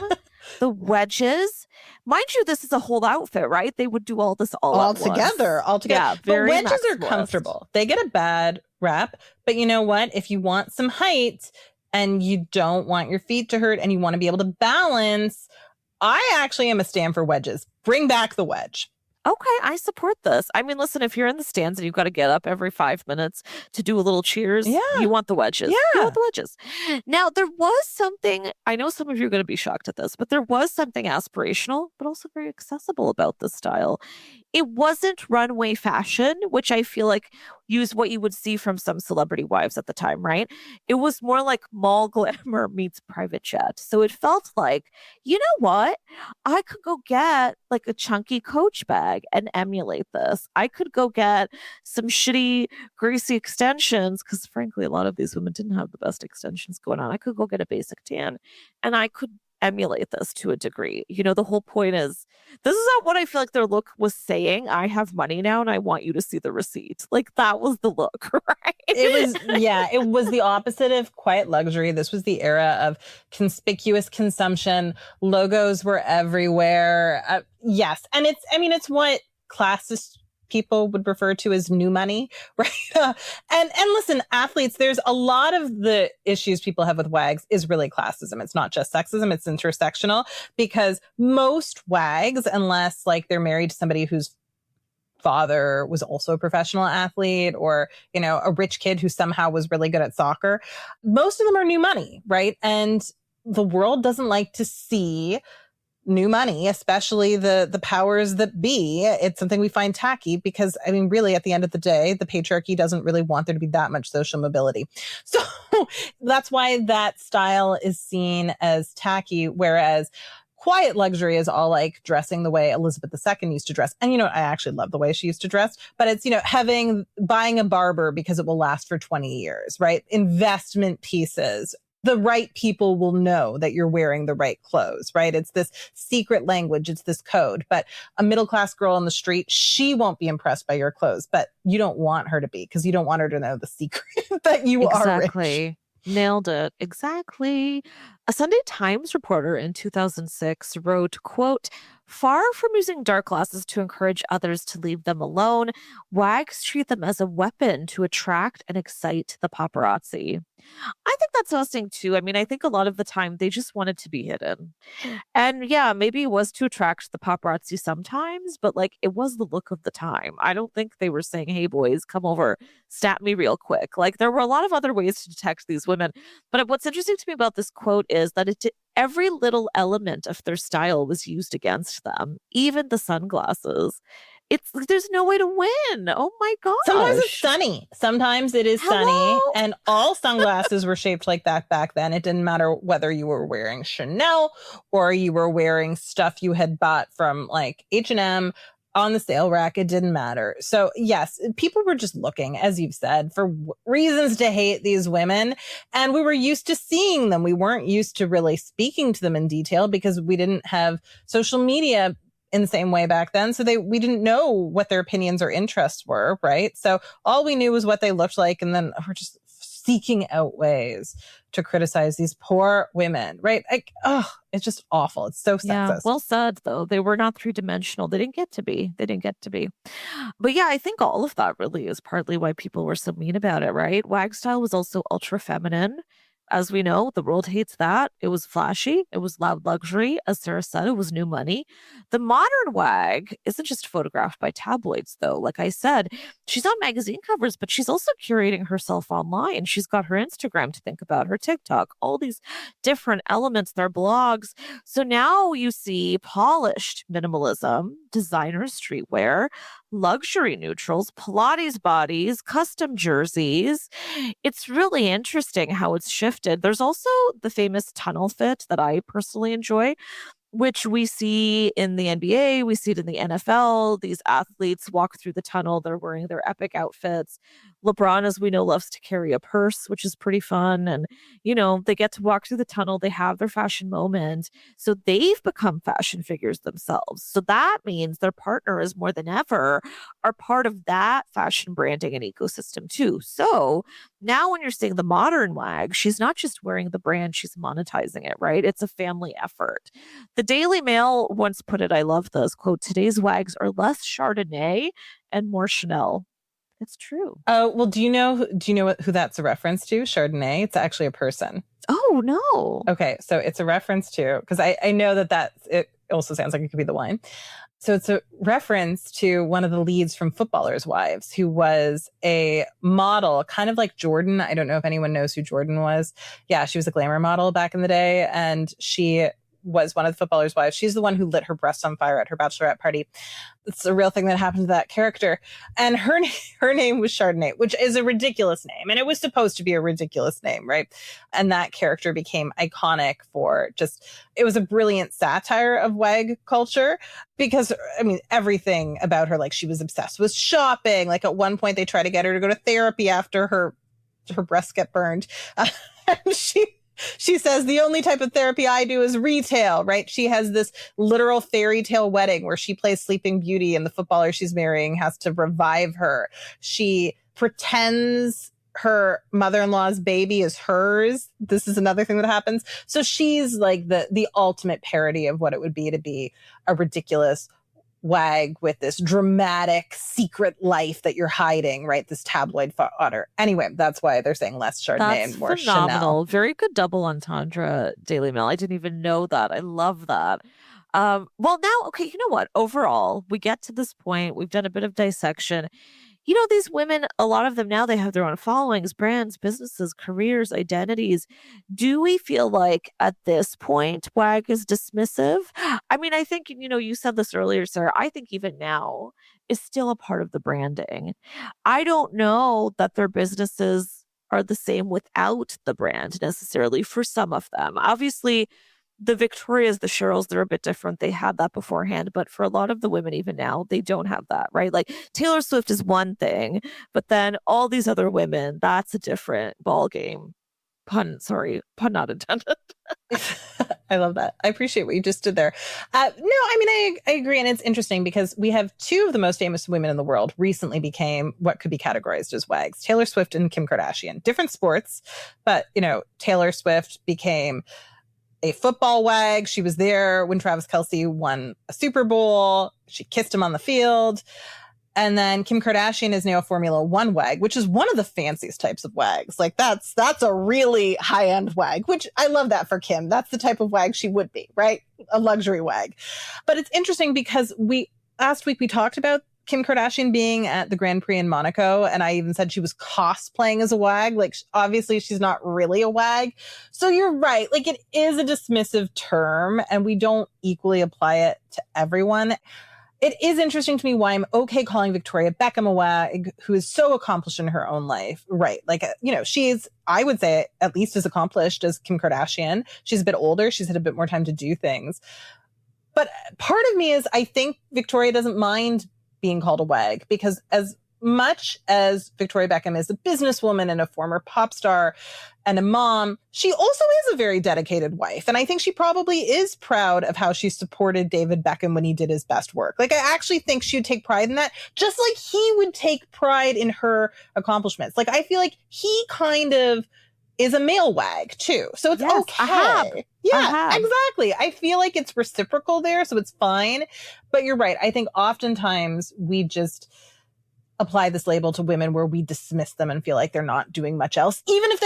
The wedges. Mind you, this is a whole outfit, right? They would do all this all together. Yeah, but wedges are comfortable. They get a bad rap. But you know what? If you want some height and you don't want your feet to hurt and you want to be able to balance, I actually am a stan for wedges. Bring back the wedge. Okay, I support this. I mean, listen, if you're in the stands and you've got to get up every 5 minutes to do a little cheers, you want the wedges. Yeah. You want the wedges. Now, there was something, I know some of you are going to be shocked at this, but there was something aspirational, but also very accessible about this style. It wasn't runway fashion, which I feel like used what you would see from some celebrity wives at the time, right? It was more like mall glamour meets private jet. So it felt like, you know what? I could go get like a chunky Coach bag and emulate this. I could go get some shitty, greasy extensions, because frankly, a lot of these women didn't have the best extensions going on. I could go get a basic tan and I could emulate this to a degree. You know, the whole point is, this is not what I feel like their look was saying. I have money now and I want you to see the receipt. Like, that was the look, right? It was the opposite of quiet luxury. This was the era of conspicuous consumption. Logos were everywhere. Yes. And it's what classist people would refer to as new money, right? And listen, athletes, there's a lot of the issues people have with wags is really classism. It's not just sexism, it's intersectional, because most wags, unless like they're married to somebody whose father was also a professional athlete, or, you know, a rich kid who somehow was really good at soccer, most of them are new money, right? And the world doesn't like to see new money, especially the powers that be. It's something we find tacky because, I mean, really, at the end of the day, the patriarchy doesn't really want there to be that much social mobility. So that's why that style is seen as tacky, whereas quiet luxury is all like dressing the way Elizabeth II used to dress. And, you know, I actually love the way she used to dress, but it's, you know, buying a Barber because it will last for 20 years, right? Investment pieces. The right people will know that you're wearing the right clothes, right? It's this secret language. It's this code. But a middle-class girl on the street, she won't be impressed by your clothes, but you don't want her to be, because you don't want her to know the secret that you are rich. Nailed it. Exactly. A Sunday Times reporter in 2006 wrote, quote, "Far from using dark glasses to encourage others to leave them alone, wags treat them as a weapon to attract and excite the paparazzi." I think that's fascinating too. I mean, I think a lot of the time they just wanted to be hidden. And yeah, maybe it was to attract the paparazzi sometimes, but like it was the look of the time. I don't think they were saying, "Hey boys, come over, stat me real quick." Like, there were a lot of other ways to detect these women. But what's interesting to me about this quote is that every little element of their style was used against them, even the sunglasses. There's no way to win. Oh my gosh. Sometimes it's sunny. Sometimes it is sunny. And all sunglasses were shaped like that back then. It didn't matter whether you were wearing Chanel or you were wearing stuff you had bought from like H&M on the sale rack. It didn't matter. So yes, people were just looking, as you've said, for reasons to hate these women. And we were used to seeing them. We weren't used to really speaking to them in detail because we didn't have social media in the same way back then. So we didn't know what their opinions or interests were, right? So all we knew was what they looked like. And then we're just seeking out ways to criticize these poor women, right? Like, it's just awful. It's so sexist. Yeah, well said, though. They were not three-dimensional. They didn't get to be. But yeah, I think all of that really is partly why people were so mean about it, right? Wag style was also ultra feminine. As we know, the world hates that. It was flashy. It was loud luxury. As Sarah said, it was new money. The modern wag isn't just photographed by tabloids, though. Like I said, she's on magazine covers, but she's also curating herself online. She's got her Instagram to think about, her TikTok, all these different elements, their blogs. So now you see polished minimalism, designer streetwear, luxury neutrals, Pilates bodies, custom jerseys. It's really interesting how it's shifted. There's also the famous tunnel fit that I personally enjoy, which we see in the NBA, we see it in the NFL. These athletes walk through the tunnel, they're wearing their epic outfits. LeBron, as we know, loves to carry a purse, which is pretty fun. And, they get to walk through the tunnel, they have their fashion moment. So they've become fashion figures themselves. So that means their partners, more than ever, are part of that fashion branding and ecosystem too. So now when you're seeing the modern wag, she's not just wearing the brand, she's monetizing it, right? It's a family effort. The Daily Mail once put it, I love this, quote, "Today's wags are less Chardonnay and more Chanel." It's true. Oh, well, do you know who that's a reference to? Chardonnay? It's actually a person. Oh, no. Okay, so it's a reference to, because I know it also sounds like it could be the wine. So it's a reference to one of the leads from Footballers' Wives, who was a model, kind of like Jordan. I don't know if anyone knows who Jordan was. Yeah, she was a glamour model back in the day, and she was one of the Footballers' Wives. She's the one who lit her breast on fire at her bachelorette party. It's a real thing that happened to that character. And her name was Chardonnay, which is a ridiculous name. And it was supposed to be a ridiculous name, right? And that character became iconic for it was a brilliant satire of wag culture because, everything about her, like she was obsessed with shopping. Like at one point they tried to get her to go to therapy after her breasts get burned. And she says, the only type of therapy I do is retail, right? She has this literal fairy tale wedding where she plays Sleeping Beauty and the footballer she's marrying has to revive her. She pretends her mother-in-law's baby is hers. This is another thing that happens. So she's like the ultimate parody of what it would be to be a ridiculous wag with this dramatic secret life that you're hiding, right? This tabloid fodder. Anyway, that's why they're saying less Chardonnay and more phenomenal. Chanel. Very good double entendre, Daily Mail. I didn't even know that. I love that. Well, now, okay, you know what? Overall, we get to this point. We've done a bit of dissection. These women, a lot of them now, they have their own followings, brands, businesses, careers, identities. Do we feel like at this point, wag is dismissive? I think, you said this earlier, Sarah. I think even now is still a part of the branding. I don't know that their businesses are the same without the brand necessarily for some of them. Obviously, the Victorias, the Cheryls, they're a bit different. They had that beforehand. But for a lot of the women, even now, they don't have that, right? Like Taylor Swift is one thing, but then all these other women, that's a different ballgame. Pun not intended. I love that. I appreciate what you just did there. I agree. And it's interesting because we have two of the most famous women in the world recently became what could be categorized as wags, Taylor Swift and Kim Kardashian. Different sports, but, Taylor Swift became a football wag. She was there when Travis Kelce won a Super Bowl. She kissed him on the field. And then Kim Kardashian is now a Formula One wag, which is one of the fanciest types of wags. Like that's a really high-end wag, which I love that for Kim. That's the type of wag she would be, right? A luxury wag. But it's interesting because last week we talked about Kim Kardashian being at the Grand Prix in Monaco, and I even said she was cosplaying as a wag. Like, obviously, she's not really a wag. So you're right. Like, it is a dismissive term, and we don't equally apply it to everyone. It is interesting to me why I'm okay calling Victoria Beckham a wag, who is so accomplished in her own life. Right. Like, she's, I would say, at least as accomplished as Kim Kardashian. She's a bit older. She's had a bit more time to do things. But part of me is, I think Victoria doesn't mind being called a wag because as much as Victoria Beckham is a businesswoman and a former pop star and a mom, she also is a very dedicated wife. And I think she probably is proud of how she supported David Beckham when he did his best work. Like, I actually think she would take pride in that, just like he would take pride in her accomplishments. Like, I feel like he kind of is a male wag too. So it's okay. Yeah, exactly. I feel like it's reciprocal there. So it's fine. But you're right. I think oftentimes we just apply this label to women where we dismiss them and feel like they're not doing much else, even if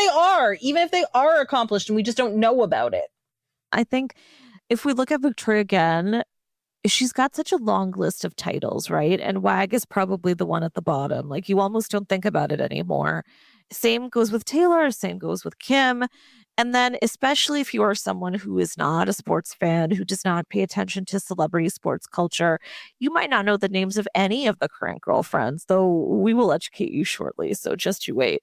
they are accomplished and we just don't know about it. I think if we look at Victoria again, she's got such a long list of titles, right? And WAG is probably the one at the bottom. Like, you almost don't think about it anymore. Same goes with Taylor, same goes with Kim. And then especially if you are someone who is not a sports fan, who does not pay attention to celebrity sports culture, you might not know the names of any of the current girlfriends, though we will educate you shortly, so just you wait.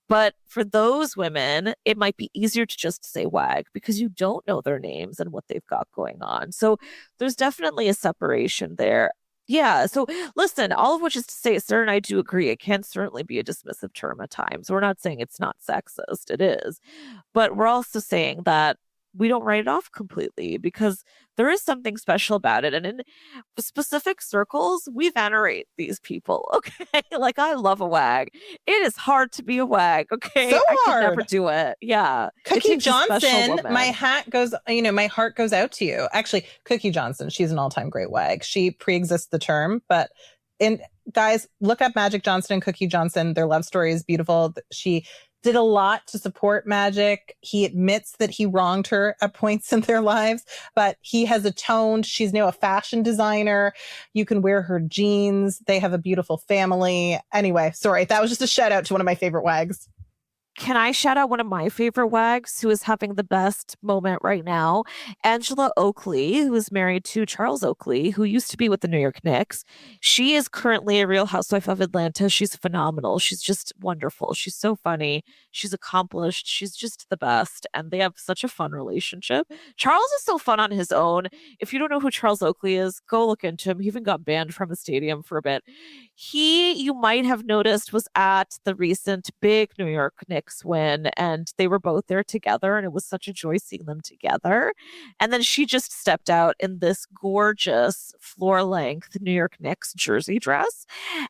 But for those women, it might be easier to just say WAG because you don't know their names and what they've got going on. So there's definitely a separation there. Yeah. So listen, all of which is to say, Sarah and I do agree. It can certainly be a dismissive term at times. We're not saying it's not sexist. It is. But we're also saying that we don't write it off completely because there is something special about it. And in specific circles, we venerate these people. Okay. Like, I love a WAG. It is hard to be a WAG. Okay. So I hard. could never do it. Yeah. Cookie Johnson, my heart goes out to you. Actually, Cookie Johnson, she's an all-time great WAG. She pre-exists the term, but guys, look up Magic Johnson and Cookie Johnson. Their love story is beautiful. She did a lot to support Magic. He admits that he wronged her at points in their lives, but he has atoned. She's now a fashion designer. You can wear her jeans. They have a beautiful family. Anyway, sorry, that was just a shout out to one of my favorite WAGs. Can I shout out one of my favorite WAGs who is having the best moment right now? Angela Oakley, who is married to Charles Oakley, who used to be with the New York Knicks. She is currently a Real Housewife of Atlanta. She's phenomenal. She's just wonderful. She's so funny. She's accomplished. She's just the best. And they have such a fun relationship. Charles is so fun on his own. If you don't know who Charles Oakley is, go look into him. He even got banned from a stadium for a bit. He, you might have noticed, was at the recent big New York Knicks win, and they were both there together, and it was such a joy seeing them together. And then she just stepped out in this gorgeous floor-length New York Knicks jersey dress,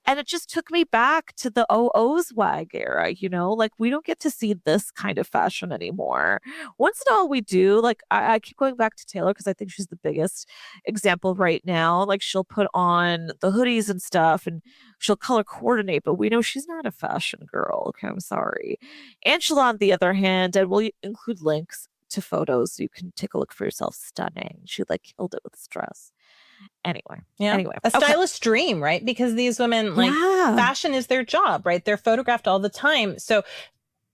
and it just took me back to the OO's WAG era. You know, like, we don't get to see this kind of fashion anymore. Once in a while we do. Like, I keep going back to Taylor because I think she's the biggest example right now. Like, she'll put on the hoodies and stuff, and she'll color coordinate, but we know she's not a fashion girl. Okay, I'm sorry. Angela, on the other hand, and we'll include links to photos so you can take a look for yourself. Stunning. She killed it with this dress. Anyway, a stylist dream, right? Because these women, fashion is their job, right? They're photographed all the time. So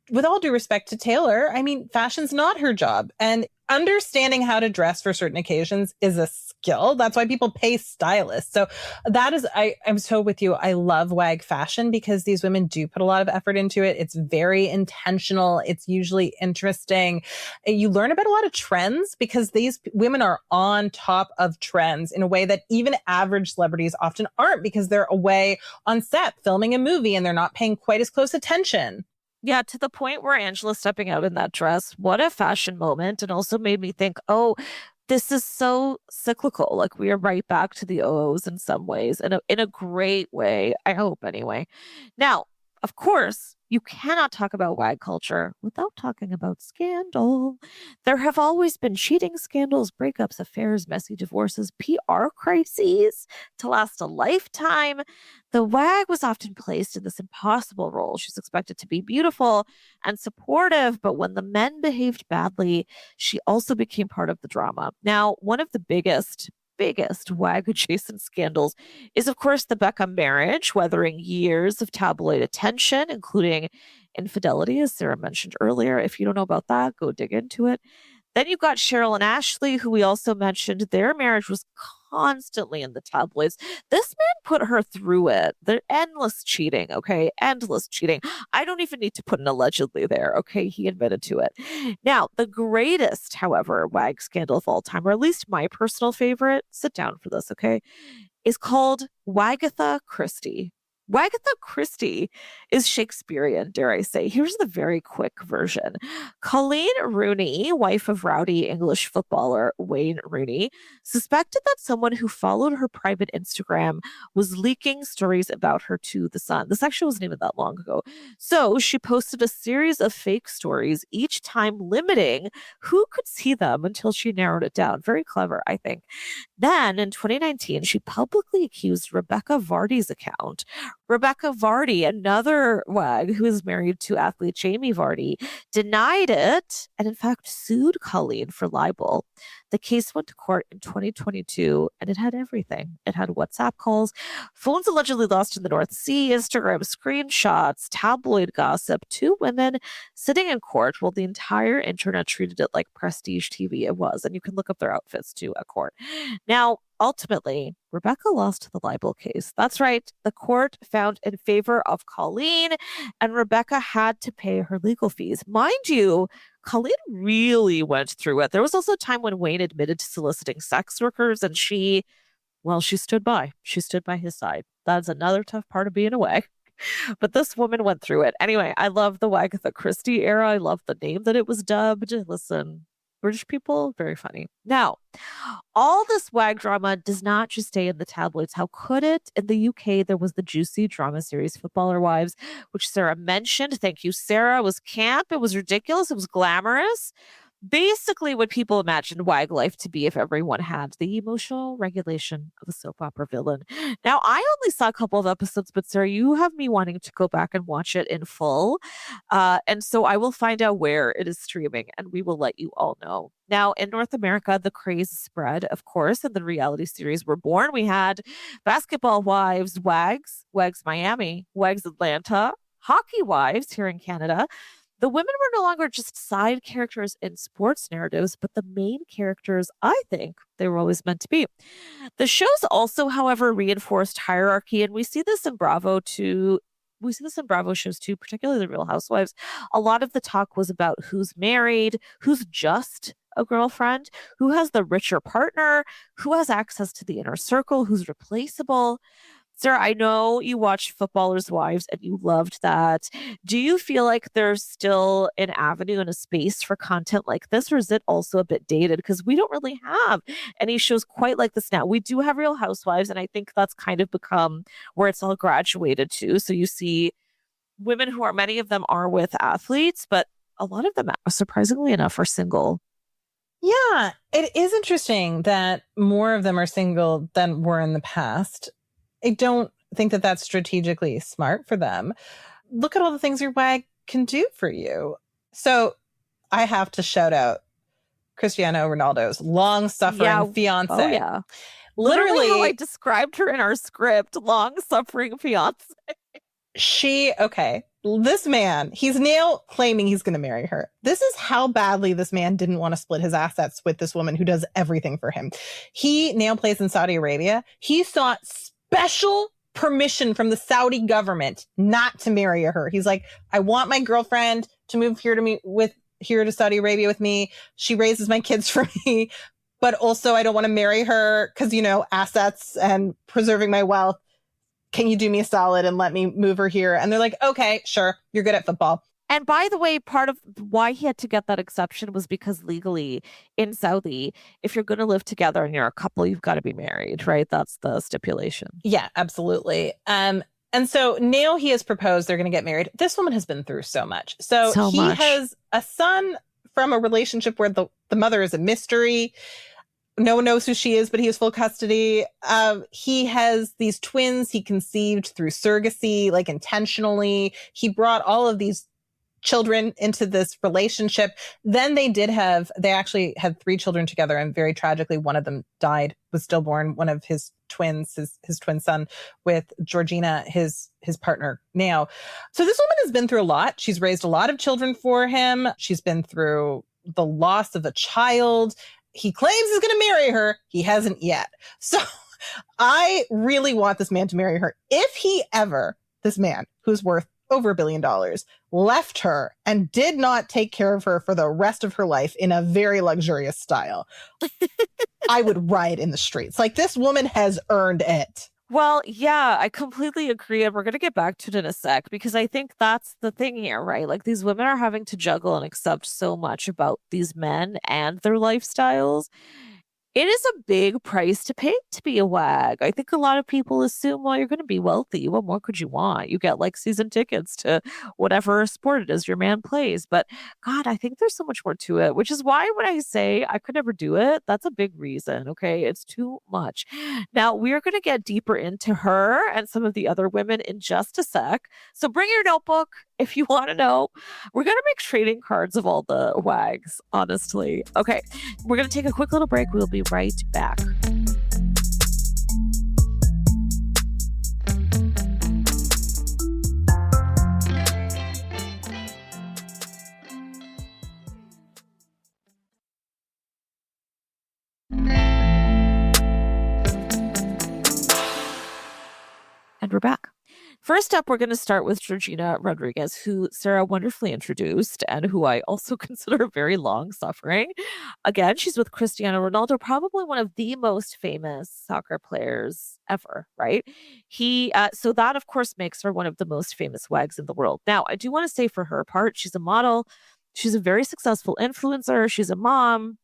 with all due respect to Taylor, I mean, fashion's not her job. And understanding how to dress for certain occasions is a skill. That's why people pay stylists. So that is, I'm so with you. I love WAG fashion because these women do put a lot of effort into it. It's very intentional. It's usually interesting. You learn about a lot of trends because these women are on top of trends in a way that even average celebrities often aren't, because they're away on set filming a movie and they're not paying quite as close attention. Yeah, to the point where Angela stepping out in that dress, what a fashion moment. And also made me think, oh, this is so cyclical. Like, we are right back to the OOs in some ways, in a great way. I hope, anyway. Now, of course, you cannot talk about WAG culture without talking about scandal. There have always been cheating scandals, breakups, affairs, messy divorces, PR crises to last a lifetime. The WAG was often placed in this impossible role. She's expected to be beautiful and supportive, but when the men behaved badly, she also became part of the drama. Now, one of the biggest WAG adjacent scandals is, of course, the Beckham marriage, weathering years of tabloid attention, including infidelity, as Sarah mentioned earlier. If you don't know about that, go dig into it. Then you've got Cheryl and Ashley, who we also mentioned. Their marriage was constantly in the tabloids. This man put her through it. The endless cheating, okay? Endless cheating. I don't even need to put an allegedly there, okay? He admitted to it. Now, the greatest, however, WAG scandal of all time, or at least my personal favorite, sit down for this, okay, is called Wagatha Christie. Wagatha Christie is Shakespearean, dare I say. Here's the very quick version. Colleen Rooney, wife of rowdy English footballer Wayne Rooney, suspected that someone who followed her private Instagram was leaking stories about her to The Sun. This actually wasn't even that long ago. So she posted a series of fake stories, each time limiting who could see them until she narrowed it down. Very clever, I think. Then in 2019, she publicly accused Rebecca Vardy's account. Rebecca Vardy, another wag who is married to athlete Jamie Vardy, denied it and in fact sued Colleen for libel. The case went to court in 2022 and it had everything. It had WhatsApp calls, phones allegedly lost in the North Sea, Instagram screenshots, tabloid gossip, 2 women sitting in court while the entire internet treated it like prestige TV it was. And you can look up their outfits too at court. Now, ultimately, Rebecca lost the libel case. That's right. The court found in favor of Colleen, and Rebecca had to pay her legal fees. Mind you, Colleen really went through it. There was also a time when Wayne admitted to soliciting sex workers, and she stood by. She stood by his side. That's another tough part of being a wag. But this woman went through it. Anyway, I love the Wagatha Christie era. I love the name that it was dubbed. Listen, British people, very funny. Now, all this wag drama does not just stay in the tabloids. How could it? In the UK, there was the juicy drama series Footballer Wives, which Sarah mentioned. Thank you, Sarah. It was camp. It was ridiculous. It was glamorous. Basically what people imagined wag life to be if everyone had the emotional regulation of a soap opera villain. Now, I only saw a couple of episodes, but Sarah, you have me wanting to go back and watch it in full. And so I will find out where it is streaming and we will let you all know. Now, in North America, the craze spread, of course, and the reality series were born. We had Basketball Wives, Wags Miami, Wags Atlanta, Hockey Wives here in Canada. The women were no longer just side characters in sports narratives, but the main characters, I think, they were always meant to be. The shows also, however, reinforced hierarchy, and we see this in Bravo shows too, particularly the Real Housewives. A lot of the talk was about who's married, who's just a girlfriend, who has the richer partner, who has access to the inner circle, who's replaceable. Sarah, I know you watched Footballers' Wives and you loved that. Do you feel like there's still an avenue and a space for content like this, or is it also a bit dated? Because we don't really have any shows quite like this now. We do have Real Housewives, and I think that's kind of become where it's all graduated to. So you see women who are, many of them are with athletes, but a lot of them, surprisingly enough, are single. Yeah, it is interesting that more of them are single than were in the past. I don't think that that's strategically smart for them. Look at all the things your wag can do for you. So I have to shout out Cristiano Ronaldo's long-suffering fiance. Oh, yeah. Literally how I described her in our script, long-suffering fiance. This man, he's now claiming he's going to marry her. This is how badly this man didn't want to split his assets with this woman who does everything for him. He now plays in Saudi Arabia. He sought special permission from the Saudi government not to marry her. He's like, I want my girlfriend to move here to Saudi Arabia with me. She raises my kids for me, but also I don't want to marry her because, assets and preserving my wealth. Can you do me a solid and let me move her here? And they're like, okay, sure. You're good at football. And by the way, part of why he had to get that exception was because legally in Saudi, if you're going to live together and you're a couple, you've got to be married, right? That's the stipulation. Yeah, absolutely. And so now he has proposed they're going to get married. This woman has been through so much. So he has a son from a relationship where the mother is a mystery. No one knows who she is, but he has full custody. He has these twins he conceived through surrogacy, like intentionally. He brought all of these children into this relationship. Then they actually had 3 children together, and very tragically one of them died, was stillborn, one of his twins, his twin son, with Georgina, his partner now. So this woman has been through a lot. She's raised a lot of children for him. She's been through the loss of a child. He claims he's going to marry her. He hasn't yet. So I really want this man to marry her. If he ever, this man who's worth over $1 billion, left her and did not take care of her for the rest of her life in a very luxurious style, I would riot in the streets. Like, this woman has earned it. Well, yeah, I completely agree. And we're going to get back to it in a sec because I think that's the thing here, right? Like these women are having to juggle and accept so much about these men and their lifestyles. It is a big price to pay to be a wag. I think a lot of people assume, well, you're going to be wealthy. What more could you want? You get like season tickets to whatever sport it is your man plays. But God, I think there's so much more to it, which is why when I say I could never do it, that's a big reason. Okay. It's too much. Now, we're going to get deeper into her and some of the other women in just a sec. So bring your notebook if you want to know. We're going to make trading cards of all the wags, honestly. Okay. We're going to take a quick little break. We'll be right back. And we're back. First up, we're going to start with Georgina Rodriguez, who Sarah wonderfully introduced and who I also consider very long-suffering. Again, she's with Cristiano Ronaldo, probably one of the most famous soccer players ever, right? So that, of course, makes her one of the most famous wags in the world. Now, I do want to say for her part, she's a model. She's a very successful influencer. She's a mom.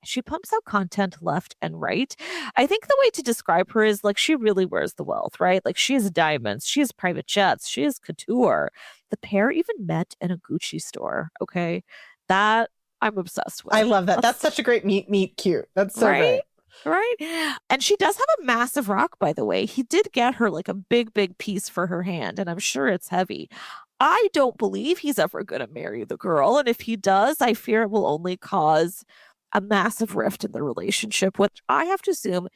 She pumps out content left and right. I think the way to describe her is like she really wears the wealth, right? Like she has diamonds, she has private jets, she has couture. The pair even met in a Gucci store. Okay. That I'm obsessed with. I love that. That's such a great meet cute. That's so right? great. Right. And she does have a massive rock, by the way. He did get her like a big piece for her hand, and I'm sure it's heavy. I don't believe he's ever going to marry the girl. And if he does, I fear it will only cause a massive rift in the relationship, which I have to assume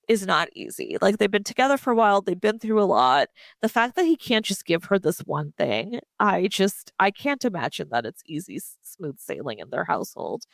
is not easy. Like they've been together for a while, they've been through a lot. The fact that he can't just give her this one thing, I can't imagine that it's easy, smooth sailing in their household.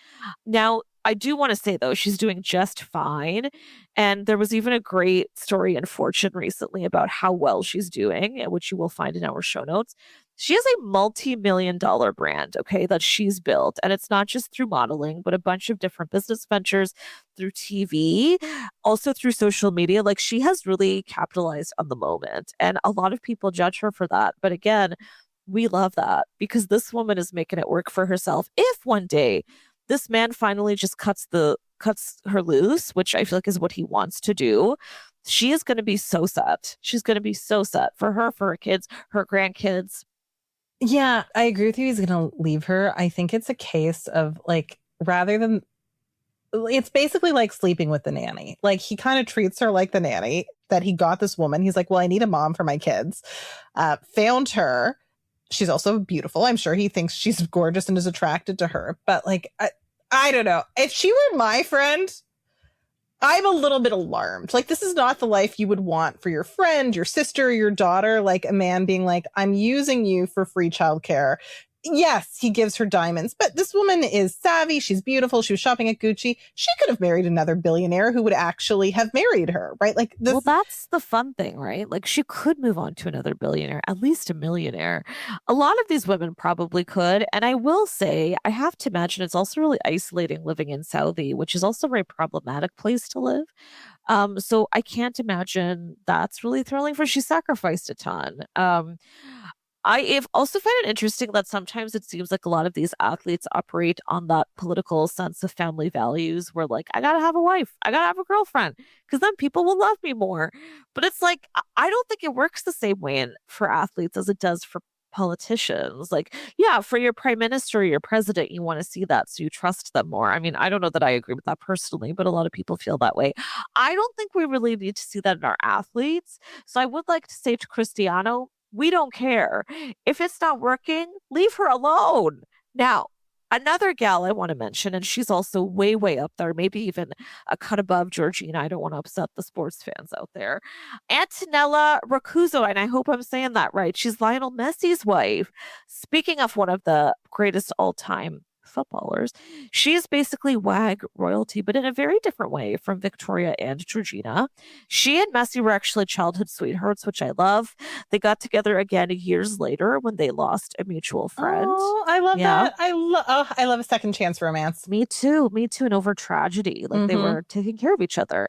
Now, I do want to say though, she's doing just fine. And there was even a great story in Fortune recently about how well she's doing, which you will find in our show notes. She has a multi-million-dollar brand, okay, that she's built. And it's not just through modeling, but a bunch of different business ventures, through TV, also through social media. Like she has really capitalized on the moment. And a lot of people judge her for that. But again, we love that because this woman is making it work for herself. If one day this man finally just cuts her loose, which I feel like is what he wants to do, she is going to be so set. She's going to be so set for her, for her kids, her grandkids. Yeah, I agree with you. He's going to leave her. I think it's a case of like, it's basically like sleeping with the nanny. Like he kind of treats her like the nanny that he got this woman. He's like, well, I need a mom for my kids. Found her. She's also beautiful. I'm sure he thinks she's gorgeous and is attracted to her. But like, I don't know. If she were my friend, I'm a little bit alarmed. Like, this is not the life you would want for your friend, your sister, your daughter. Like a man being like, I'm using you for free childcare. Yes, he gives her diamonds, but this woman is savvy. She's beautiful. She was shopping at Gucci. She could have married another billionaire who would actually have married her, right? Like, well, that's the fun thing, right? Like, she could move on to another billionaire, at least a millionaire. A lot of these women probably could. And I will say, I have to imagine it's also really isolating living in Saudi, which is also a very problematic place to live. So I can't imagine that's really thrilling for. She sacrificed a ton. I also find it interesting that sometimes it seems like a lot of these athletes operate on that political sense of family values where like, I gotta have a wife, I gotta have a girlfriend, because then people will love me more. But it's like, I don't think it works the same way for athletes as it does for politicians. Like, yeah, for your prime minister or your president, you want to see that so you trust them more. I mean, I don't know that I agree with that personally, but a lot of people feel that way. I don't think we really need to see that in our athletes. So I would like to say to Cristiano, we don't care. If it's not working, leave her alone. Now, another gal I want to mention, and she's also way, way up there, maybe even a cut above Georgina. I don't want to upset the sports fans out there. Antonella Roccuzzo, and I hope I'm saying that right. She's Lionel Messi's wife. Speaking of one of the greatest all-time footballers. She is basically WAG royalty, but in a very different way from Victoria and Georgina. She and Messi were actually childhood sweethearts, which I love. They got together again years later when they lost a mutual friend. Oh, I love that. I love a second chance romance. Me too. And over tragedy. Like they were taking care of each other.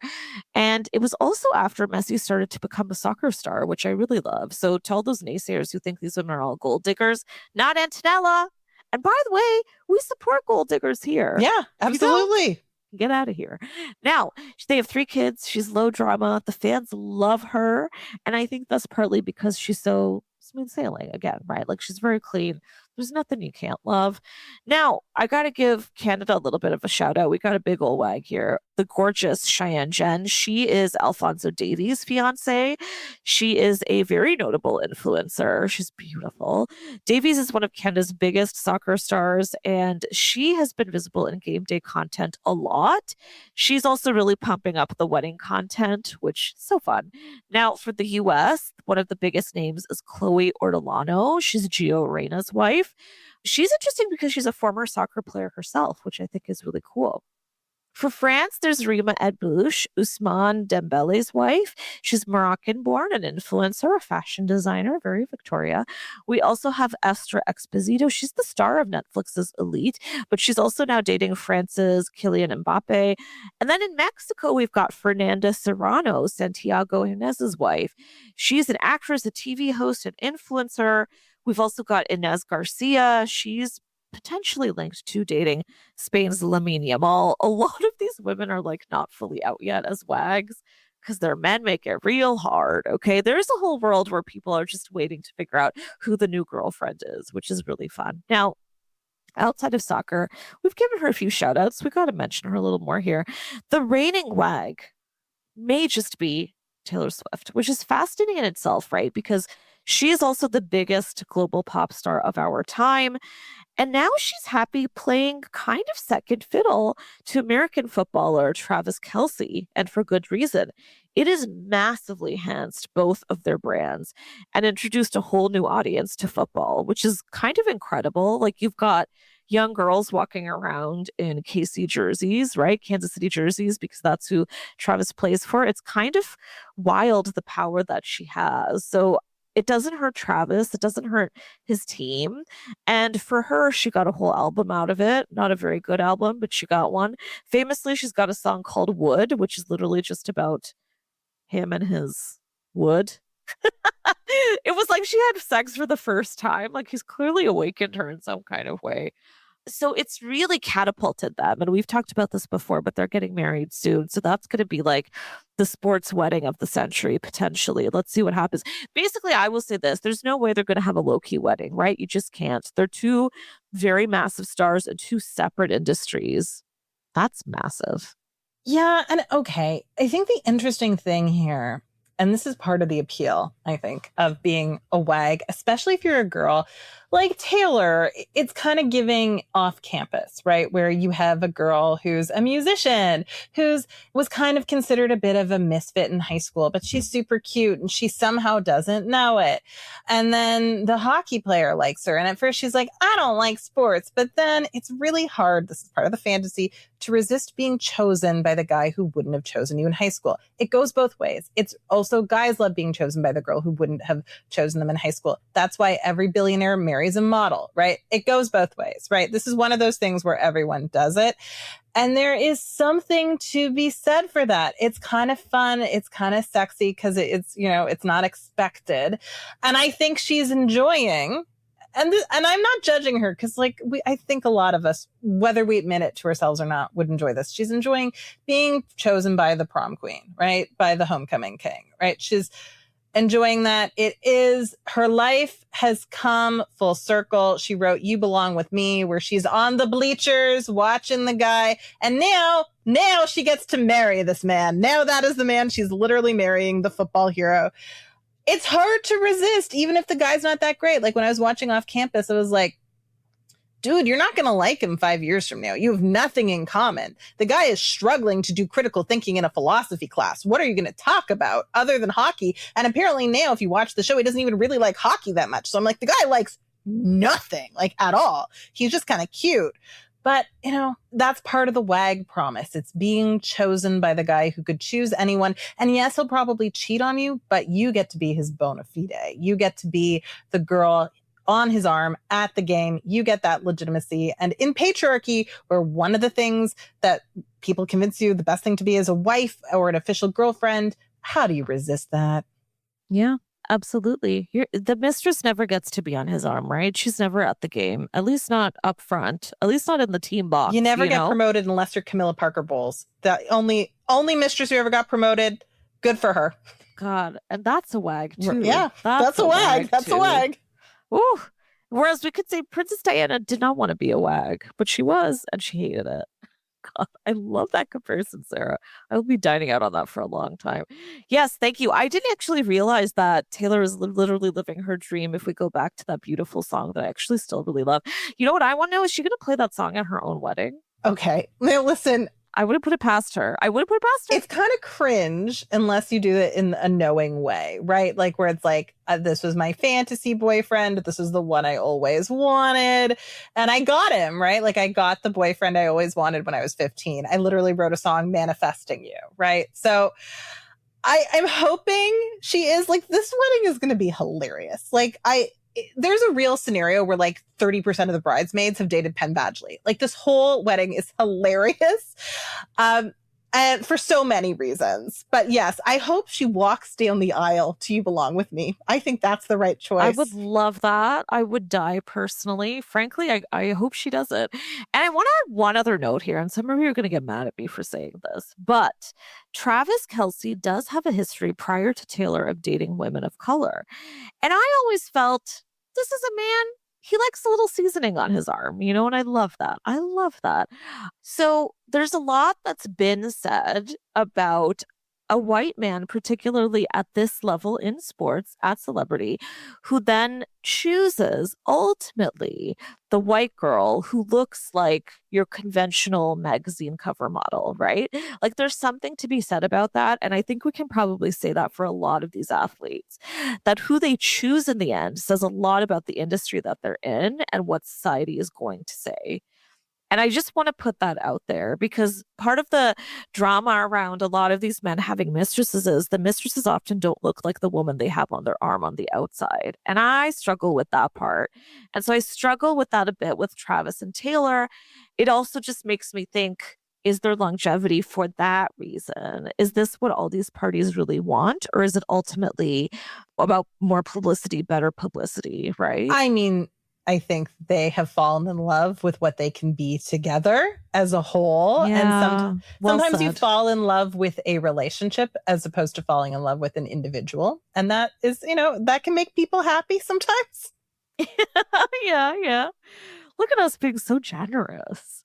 And it was also after Messi started to become a soccer star, which I really love. So to all those naysayers who think these women are all gold diggers, not Antonella. And by the way, we support gold diggers here. Yeah, absolutely. Get out of here. Now, they have 3 kids. She's low drama. The fans love her. And I think that's partly because she's so smooth sailing again, right? Like she's very clean. There's nothing you can't love. Now, I got to give Canada a little bit of a shout out. We got a big old wag here. The gorgeous Cheyenne Jen. She is Alphonso Davies' fiance. She is a very notable influencer. She's beautiful. Davies is one of Canada's biggest soccer stars, and she has been visible in game day content a lot. She's also really pumping up the wedding content, which is so fun. Now, for the US, one of the biggest names is Chloe Ortolano. She's Gio Reyna's wife. She's interesting because she's a former soccer player herself, which I think is really cool. For France, there's Rima Edbouche, Ousmane Dembele's wife. She's Moroccan-born, an influencer, a fashion designer, very Victoria. We also have Esther Exposito. She's the star of Netflix's Elite, but she's also now dating France's Kylian Mbappe. And then in Mexico, we've got Fernanda Serrano, Santiago Inez's wife. She's an actress, a TV host, an influencer. We've also got Inez Garcia. She's potentially linked to dating Spain's Lamine Yamal. A lot of these women are like not fully out yet as wags because their men make it real hard. Okay. There's a whole world where people are just waiting to figure out who the new girlfriend is, which is really fun. Now, outside of soccer, we've given her a few shout outs. We got to mention her a little more here. The reigning wag may just be Taylor Swift, which is fascinating in itself, right? Because she is also the biggest global pop star of our time. And now she's happy playing kind of second fiddle to American footballer Travis Kelce, and for good reason. It has massively enhanced both of their brands and introduced a whole new audience to football, which is kind of incredible. Like you've got young girls walking around in KC jerseys, right? Kansas City jerseys, because that's who Travis plays for. It's kind of wild, the power that she has. So it doesn't hurt Travis. It doesn't hurt his team. And for her, she got a whole album out of it. Not a very good album, but she got one. Famously, she's got a song called Wood, which is literally just about him and his wood. It was like she had sex for the first time. Like he's clearly awakened her in some kind of way. So it's really catapulted them. And we've talked about this before, but they're getting married soon. So that's going to be like the sports wedding of the century, potentially. Let's see what happens. Basically, I will say this. There's no way they're going to have a low-key wedding, right? You just can't. They're 2 very massive stars in 2 separate industries. That's massive. Yeah. And okay, I think the interesting thing here, and this is part of the appeal, I think, of being a wag, especially if you're a girl like Taylor, it's kind of giving off campus, right? Where you have a girl who's a musician, was kind of considered a bit of a misfit in high school, but she's super cute and she somehow doesn't know it. And then the hockey player likes her. And at first she's like, I don't like sports. But then it's really hard. This is part of the fantasy to resist being chosen by the guy who wouldn't have chosen you in high school. It goes both ways. It's also guys love being chosen by the girl who wouldn't have chosen them in high school. That's why every billionaire marries a model, right? It goes both ways, right? This is one of those things where everyone does it. And there is something to be said for that. It's kind of fun. It's kind of sexy because it's, it's not expected. And I think she's enjoying, and I'm not judging her because I think a lot of us, whether we admit it to ourselves or not, would enjoy this. She's enjoying being chosen by the prom queen, right? By the homecoming king, right? She's enjoying that. Her life has come full circle. She wrote You Belong With Me, where she's on the bleachers watching the guy. And now she gets to marry this man. Now that is the man she's literally marrying, the football hero. It's hard to resist, even if the guy's not that great. Like when I was watching Off Campus, I was like, dude, you're not going to like him 5 years from now. You have nothing in common. The guy is struggling to do critical thinking in a philosophy class. What are you going to talk about other than hockey? And apparently now, if you watch the show, he doesn't even really like hockey that much. So I'm like, the guy likes nothing, like at all. He's just kind of cute. But, that's part of the WAG promise. It's being chosen by the guy who could choose anyone. And yes, he'll probably cheat on you, but you get to be his bona fide. You get to be the girl on his arm at the game. You get that legitimacy. And in patriarchy, where one of the things that people convince you the best thing to be is a wife or an official girlfriend, how do you resist that? Yeah. Absolutely. The mistress never gets to be on his arm, right? She's never at the game, at least not up front, at least not in the team box. You never get promoted unless you're Camilla Parker Bowles. The only mistress who ever got promoted. Good for her. God, and that's a WAG too. Yeah, that's a WAG. That's a WAG. Ooh. Whereas we could say Princess Diana did not want to be a WAG, but she was, and she hated it. God, I love that comparison, Sarah. I will be dining out on that for a long time. Yes, thank you. I didn't actually realize that Taylor is literally living her dream if we go back to that beautiful song that I actually still really love. You know what I want to know? Is she going to play that song at her own wedding? Okay. Now, listen. I wouldn't put it past her. It's kind of cringe unless you do it in a knowing way, right? Like where it's like, this was my fantasy boyfriend. This is the one I always wanted. And I got him, right? Like I got the boyfriend I always wanted when I was 15. I literally wrote a song manifesting you, right? So I'm hoping she is. Like, this wedding is going to be hilarious. Like there's a real scenario where like 30% of the bridesmaids have dated Penn Badgley. Like this whole wedding is hilarious. And for so many reasons. But yes, I hope she walks down the aisle to You Belong With Me. I think that's the right choice. I would love that. I would die personally. Frankly, I hope she does it. And I want to add one other note here, and some of you are going to get mad at me for saying this, but Travis Kelce does have a history prior to Taylor of dating women of color. And I always felt this is a man, he likes a little seasoning on his arm, and I love that. I love that. So there's a lot that's been said about a white man, particularly at this level in sports, at celebrity, who then chooses ultimately the white girl who looks like your conventional magazine cover model, right? Like there's something to be said about that. And I think we can probably say that for a lot of these athletes, that who they choose in the end says a lot about the industry that they're in and what society is going to say. And I just want to put that out there because part of the drama around a lot of these men having mistresses is the mistresses often don't look like the woman they have on their arm on the outside. And I struggle with that part. And so I struggle with that a bit with Travis and Taylor. It also just makes me think, is there longevity for that reason? Is this what all these parties really want? Or is it ultimately about more publicity, better publicity, right? I mean, I think they have fallen in love with what they can be together as a whole. Yeah, and sometimes you fall in love with a relationship as opposed to falling in love with an individual. And that is, that can make people happy sometimes. Yeah. Look at us being so generous.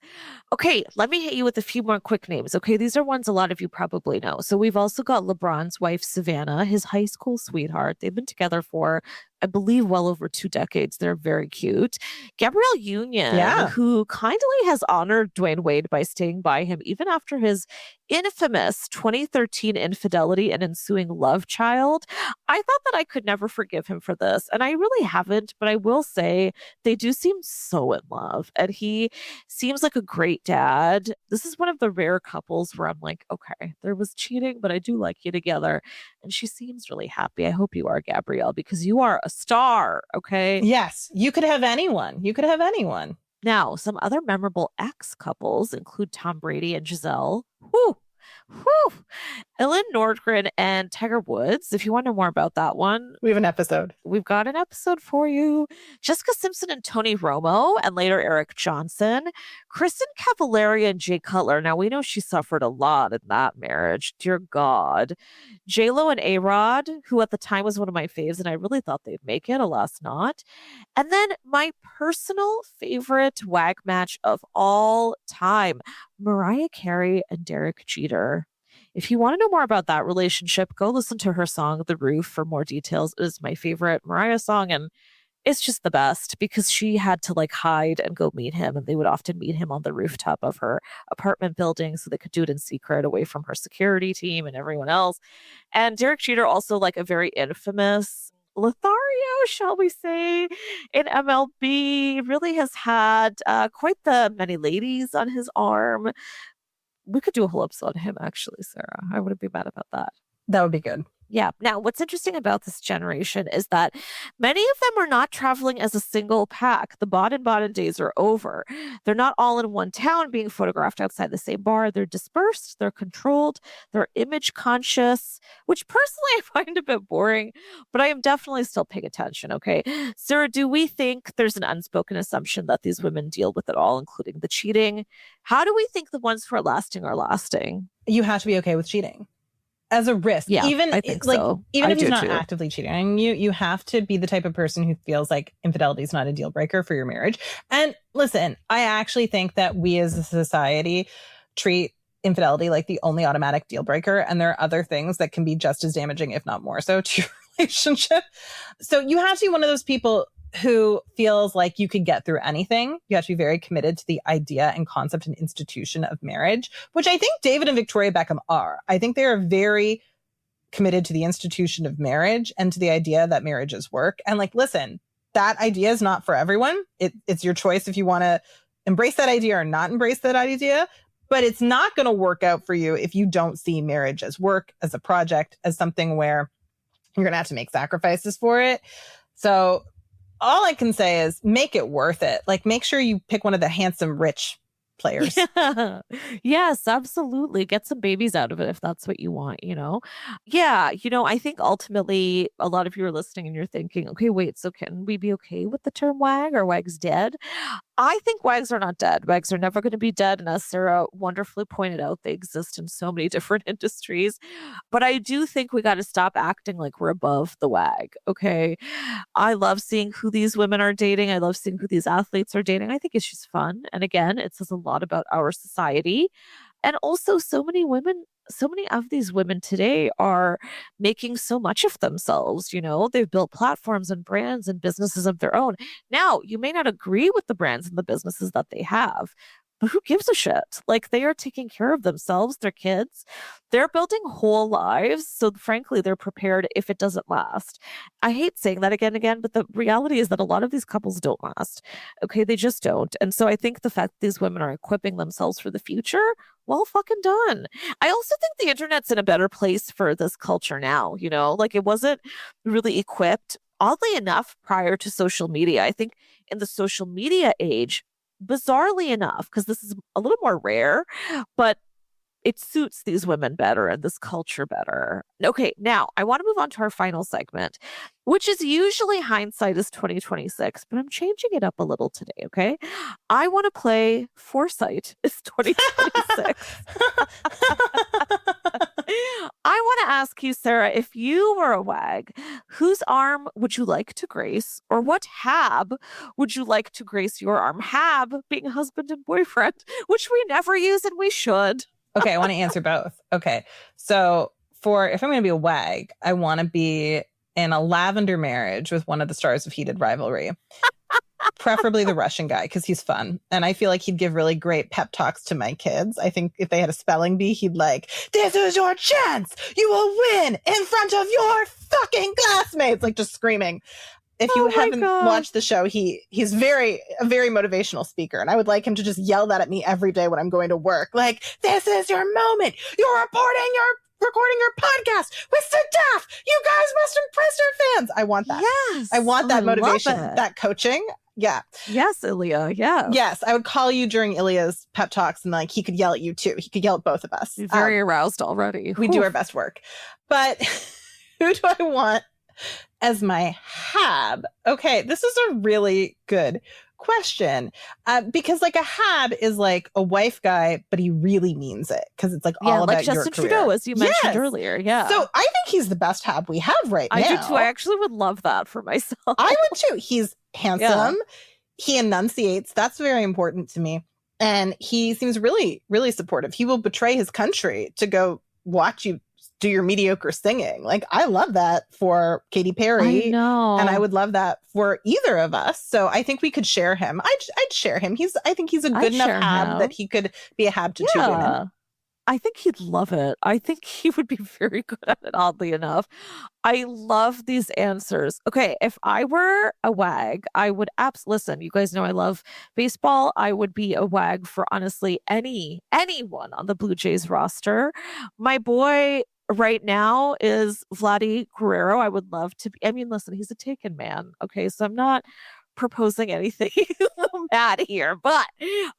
Okay, let me hit you with a few more quick names. Okay, these are ones a lot of you probably know. So we've also got LeBron's wife, Savannah, his high school sweetheart. They've been together for, I believe, well over 2 decades. They're very cute. Gabrielle Union, who kindly has honored Dwayne Wade by staying by him even after his infamous 2013 infidelity and ensuing love child. I thought that I could never forgive him for this, and I really haven't, but I will say they do seem so in love, and he seems like a great dad. This is one of the rare couples where I'm like, okay, there was cheating, but I do like you together, and she seems really happy. I hope you are, Gabrielle, because you are a star, okay? Yes, you could have anyone. Now, some other memorable ex-couples include Tom Brady and Giselle. Whew. Ellen Nordgren and Tiger Woods. If you want to know more about that one, we have an episode. We've got an episode for you. Jessica Simpson and Tony Romo, and later Eric Johnson. Kristen Cavallari and Jay Cutler. Now, we know she suffered a lot in that marriage. Dear God. J-Lo and A-Rod, who at the time was one of my faves, and I really thought they'd make it, alas not. And then my personal favorite WAG match of all time, Mariah Carey and Derek Jeter. If you want to know more about that relationship, go listen to her song, The Roof, for more details. It is my favorite Mariah song, and it's just the best because she had to hide and go meet him, and they would often meet him on the rooftop of her apartment building so they could do it in secret away from her security team and everyone else. And Derek Jeter also a very infamous Lothario, shall we say, in MLB really has had quite the many ladies on his arm. We could do a whole episode on him, actually, Sarah. I wouldn't be mad about that. That would be good. Yeah. Now, what's interesting about this generation is that many of them are not traveling as a single pack. The Baden-Baden days are over. They're not all in one town being photographed outside the same bar. They're dispersed, they're controlled, they're image conscious, which personally I find a bit boring, but I am definitely still paying attention, okay? Sarah, do we think there's an unspoken assumption that these women deal with it all, including the cheating? How do we think the ones who are lasting? You have to be okay with cheating. As a risk, yeah, even I think like so. even if he's not too. actively cheating, and you have to be the type of person who feels like infidelity is not a deal breaker for your marriage. And listen, I actually think that we as a society treat infidelity like the only automatic deal breaker, and there are other things that can be just as damaging, if not more so, to your relationship. So you have to be one of those people who feels like you could get through anything. You have to be very committed to the idea and concept and institution of marriage, which I think David and Victoria Beckham are. I think they are very committed to the institution of marriage and to the idea that marriages work. And like, listen, that idea is not for everyone. It's your choice if you want to embrace that idea or not embrace that idea. But it's not going to work out for you if you don't see marriage as work, as a project, as something where you're going to have to make sacrifices for it. So all I can say is make it worth it. Like, make sure you pick one of the handsome, rich players. Yeah. Yes, absolutely. Get some babies out of it if that's what you want, Yeah, I think ultimately a lot of you are listening and you're thinking, okay, wait, so can we be okay with the term wag or wag's dead? I think wags are not dead. Wags are never going to be dead. And as Sarah wonderfully pointed out, they exist in so many different industries. But I do think we got to stop acting like we're above the wag. Okay. I love seeing who these women are dating. I love seeing who these athletes are dating. I think it's just fun. And again, it says a lot about our society. And also so many of these women today are making so much of themselves. They've built platforms and brands and businesses of their own. Now, you may not agree with the brands and the businesses that they have, but who gives a shit? Like, they are taking care of themselves, their kids. They're building whole lives. So frankly, they're prepared if it doesn't last. I hate saying that again, but the reality is that a lot of these couples don't last. Okay, they just don't. And so I think the fact that these women are equipping themselves for the future, well fucking done. I also think the internet's in a better place for this culture now, like it wasn't really equipped, oddly enough, prior to social media. I think in the social media age, bizarrely enough, because this is a little more rare, but it suits these women better and this culture better. Okay, now I want to move on to our final segment, which is usually hindsight is 2026, but I'm changing it up a little today, okay? I want to play foresight is 2026. I want to ask you, Sarah, if you were a wag, whose arm would you like to grace, or what hab would you like to grace your arm? Hab being husband and boyfriend, which we never use and we should. Okay, I want to answer both. Okay, so if I'm going to be a wag, I want to be in a lavender marriage with one of the stars of Heated Rivalry. Preferably the Russian guy, because he's fun. And I feel like he'd give really great pep talks to my kids. I think if they had a spelling bee, he'd like, "This is your chance. You will win in front of your fucking classmates." Like, just screaming. If you haven't watched the show, he's a very motivational speaker. And I would like him to just yell that at me every day when I'm going to work. Like, "This is your moment. You're recording your podcast with Sadaf. You guys must impress your fans." I want that. Yes. I want that motivation, that coaching. Yeah. Yes, Ilya. Yeah. Yes. I would call you during Ilya's pep talks and like he could yell at you too. He could yell at both of us. You're very aroused already. We do our best work. But who do I want as my hab? Okay, this is a really good question. Because like a hab is like a wife guy, but he really means it because it's like all about your career. Justin Trudeau, as you mentioned earlier. Yeah. So I think he's the best hab we have right now. I do too. I actually would love that for myself. I would too. He's handsome. Yeah. He enunciates. That's very important to me. And he seems really, really supportive. He will betray his country to go watch you do your mediocre singing. Like, I love that for Katy Perry. I know. And I would love that for either of us. So I think we could share him. I'd share him. I think he's a good enough hab that he could be a hab to two women. I think he'd love it. I think he would be very good at it, oddly enough. I love these answers. Okay, if I were a wag, I would listen, you guys know I love baseball. I would be a wag for honestly anyone on the Blue Jays roster. My boy right now is Vladdy Guerrero. I would love to be, I mean, listen, he's a taken man. Okay, so I'm not proposing anything mad here, but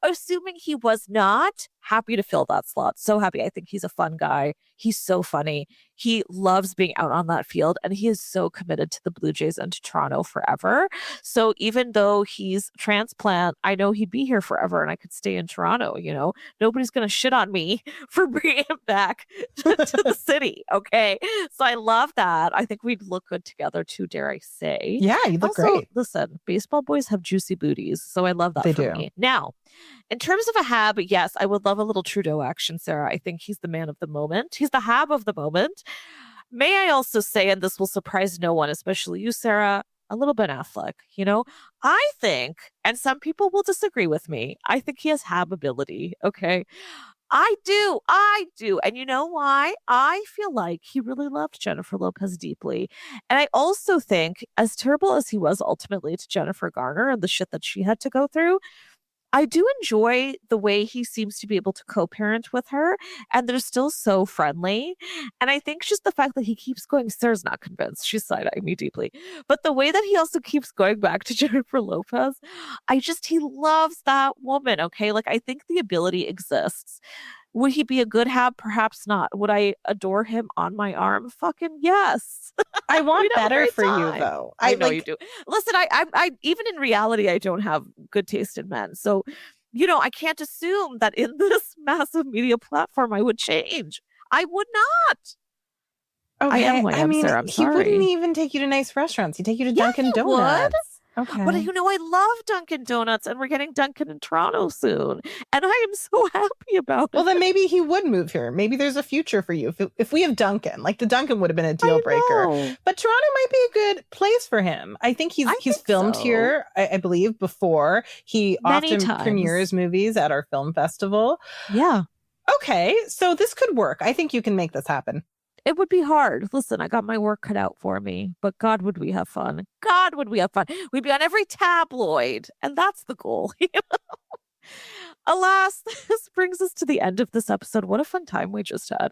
assuming he was not, happy to fill that slot. So happy. I think he's a fun guy. He's so funny. He loves being out on that field, and he is so committed to the Blue Jays and to Toronto forever. So even though he's transplant, I know he'd be here forever, and I could stay in Toronto. You know, nobody's going to shit on me for bringing him back to the city. Okay. So I love that. I think we'd look good together too, dare I say. Yeah, you look Also, great. Listen, baseball boys have juicy booties. So I love that They for do. me. Now, in terms of a hab, yes, I would love a little Trudeau action, Sarah. I think he's the man of the moment. He's the hab of the moment. May I also say, and this will surprise no one, especially you, Sarah, a little Ben Affleck. You know, I think, and some people will disagree with me, I think he has hab ability. Okay. I do. And you know why? I feel like he really loved Jennifer Lopez deeply. And I also think, as terrible as he was ultimately to Jennifer Garner and the shit that she had to go through, I do enjoy the way he seems to be able to co-parent with her, and they're still so friendly. And I think just the fact that he keeps going, Sarah's not convinced. She's side-eyeing me deeply. But the way that he also keeps going back to Jennifer Lopez, he loves that woman, okay? Like, I think the ability exists. Would he be a good hab? Perhaps not. Would I adore him on my arm? Fucking yes. I want We'd have a better great for you, time. though. I know you do. Listen, I even in reality, I don't have good taste in men. So, you know, I can't assume that in this massive media platform, I would change. I would not. Okay. I am who I am, Sarah. I'm he sorry. wouldn't even take you to nice restaurants. He'd take you to Yeah, Dunkin' he Donuts. would. Okay. But you know, I love Dunkin' Donuts, and we're getting Dunkin' in Toronto soon. And I am so happy about Well, it. then maybe he would move here. Maybe there's a future for you. If we have Dunkin', like the Dunkin' would have been a deal breaker. know. But Toronto might be a good place for him. I think he's think filmed so. here, I believe, before. He Many often times. premieres movies at our film festival. Yeah. Okay, so this could work. I think you can make this happen. It would be hard. Listen, I got my work cut out for me, but God, would we have fun? God, would we have fun? We'd be on every tabloid, and that's the goal. Alas, this brings us to the end of this episode. What a fun time we just had.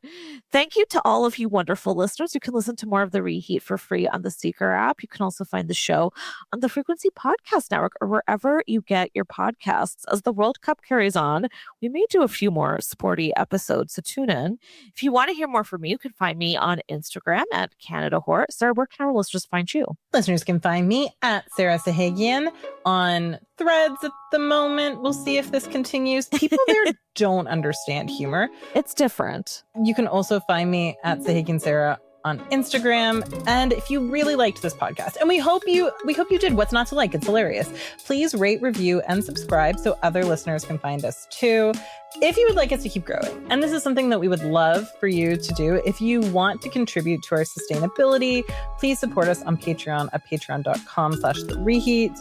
Thank you to all of you wonderful listeners. You can listen to more of The Reheat for free on the Seeker app. You can also find the show on the Frequency Podcast Network or wherever you get your podcasts. As the World Cup carries on, we may do a few more sporty episodes, so tune in. If you want to hear more from me, you can find me on Instagram at Canada Whore. Sarah, where can our listeners find you? Listeners can find me at Sarah Sahagian on Threads at the moment. We'll see if this continues. People there don't understand humor. It's different. You can also find me at Sahagian Sarah on Instagram. And if you really liked this podcast, and we hope you did, what's not to like? It's hilarious. Please rate, review, and subscribe so other listeners can find us too. If you would like us to keep growing, and this is something that we would love for you to do, if you want to contribute to our sustainability, please support us on Patreon at patreon.com/thereheat.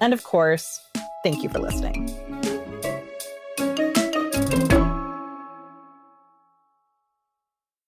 And of course, thank you for listening.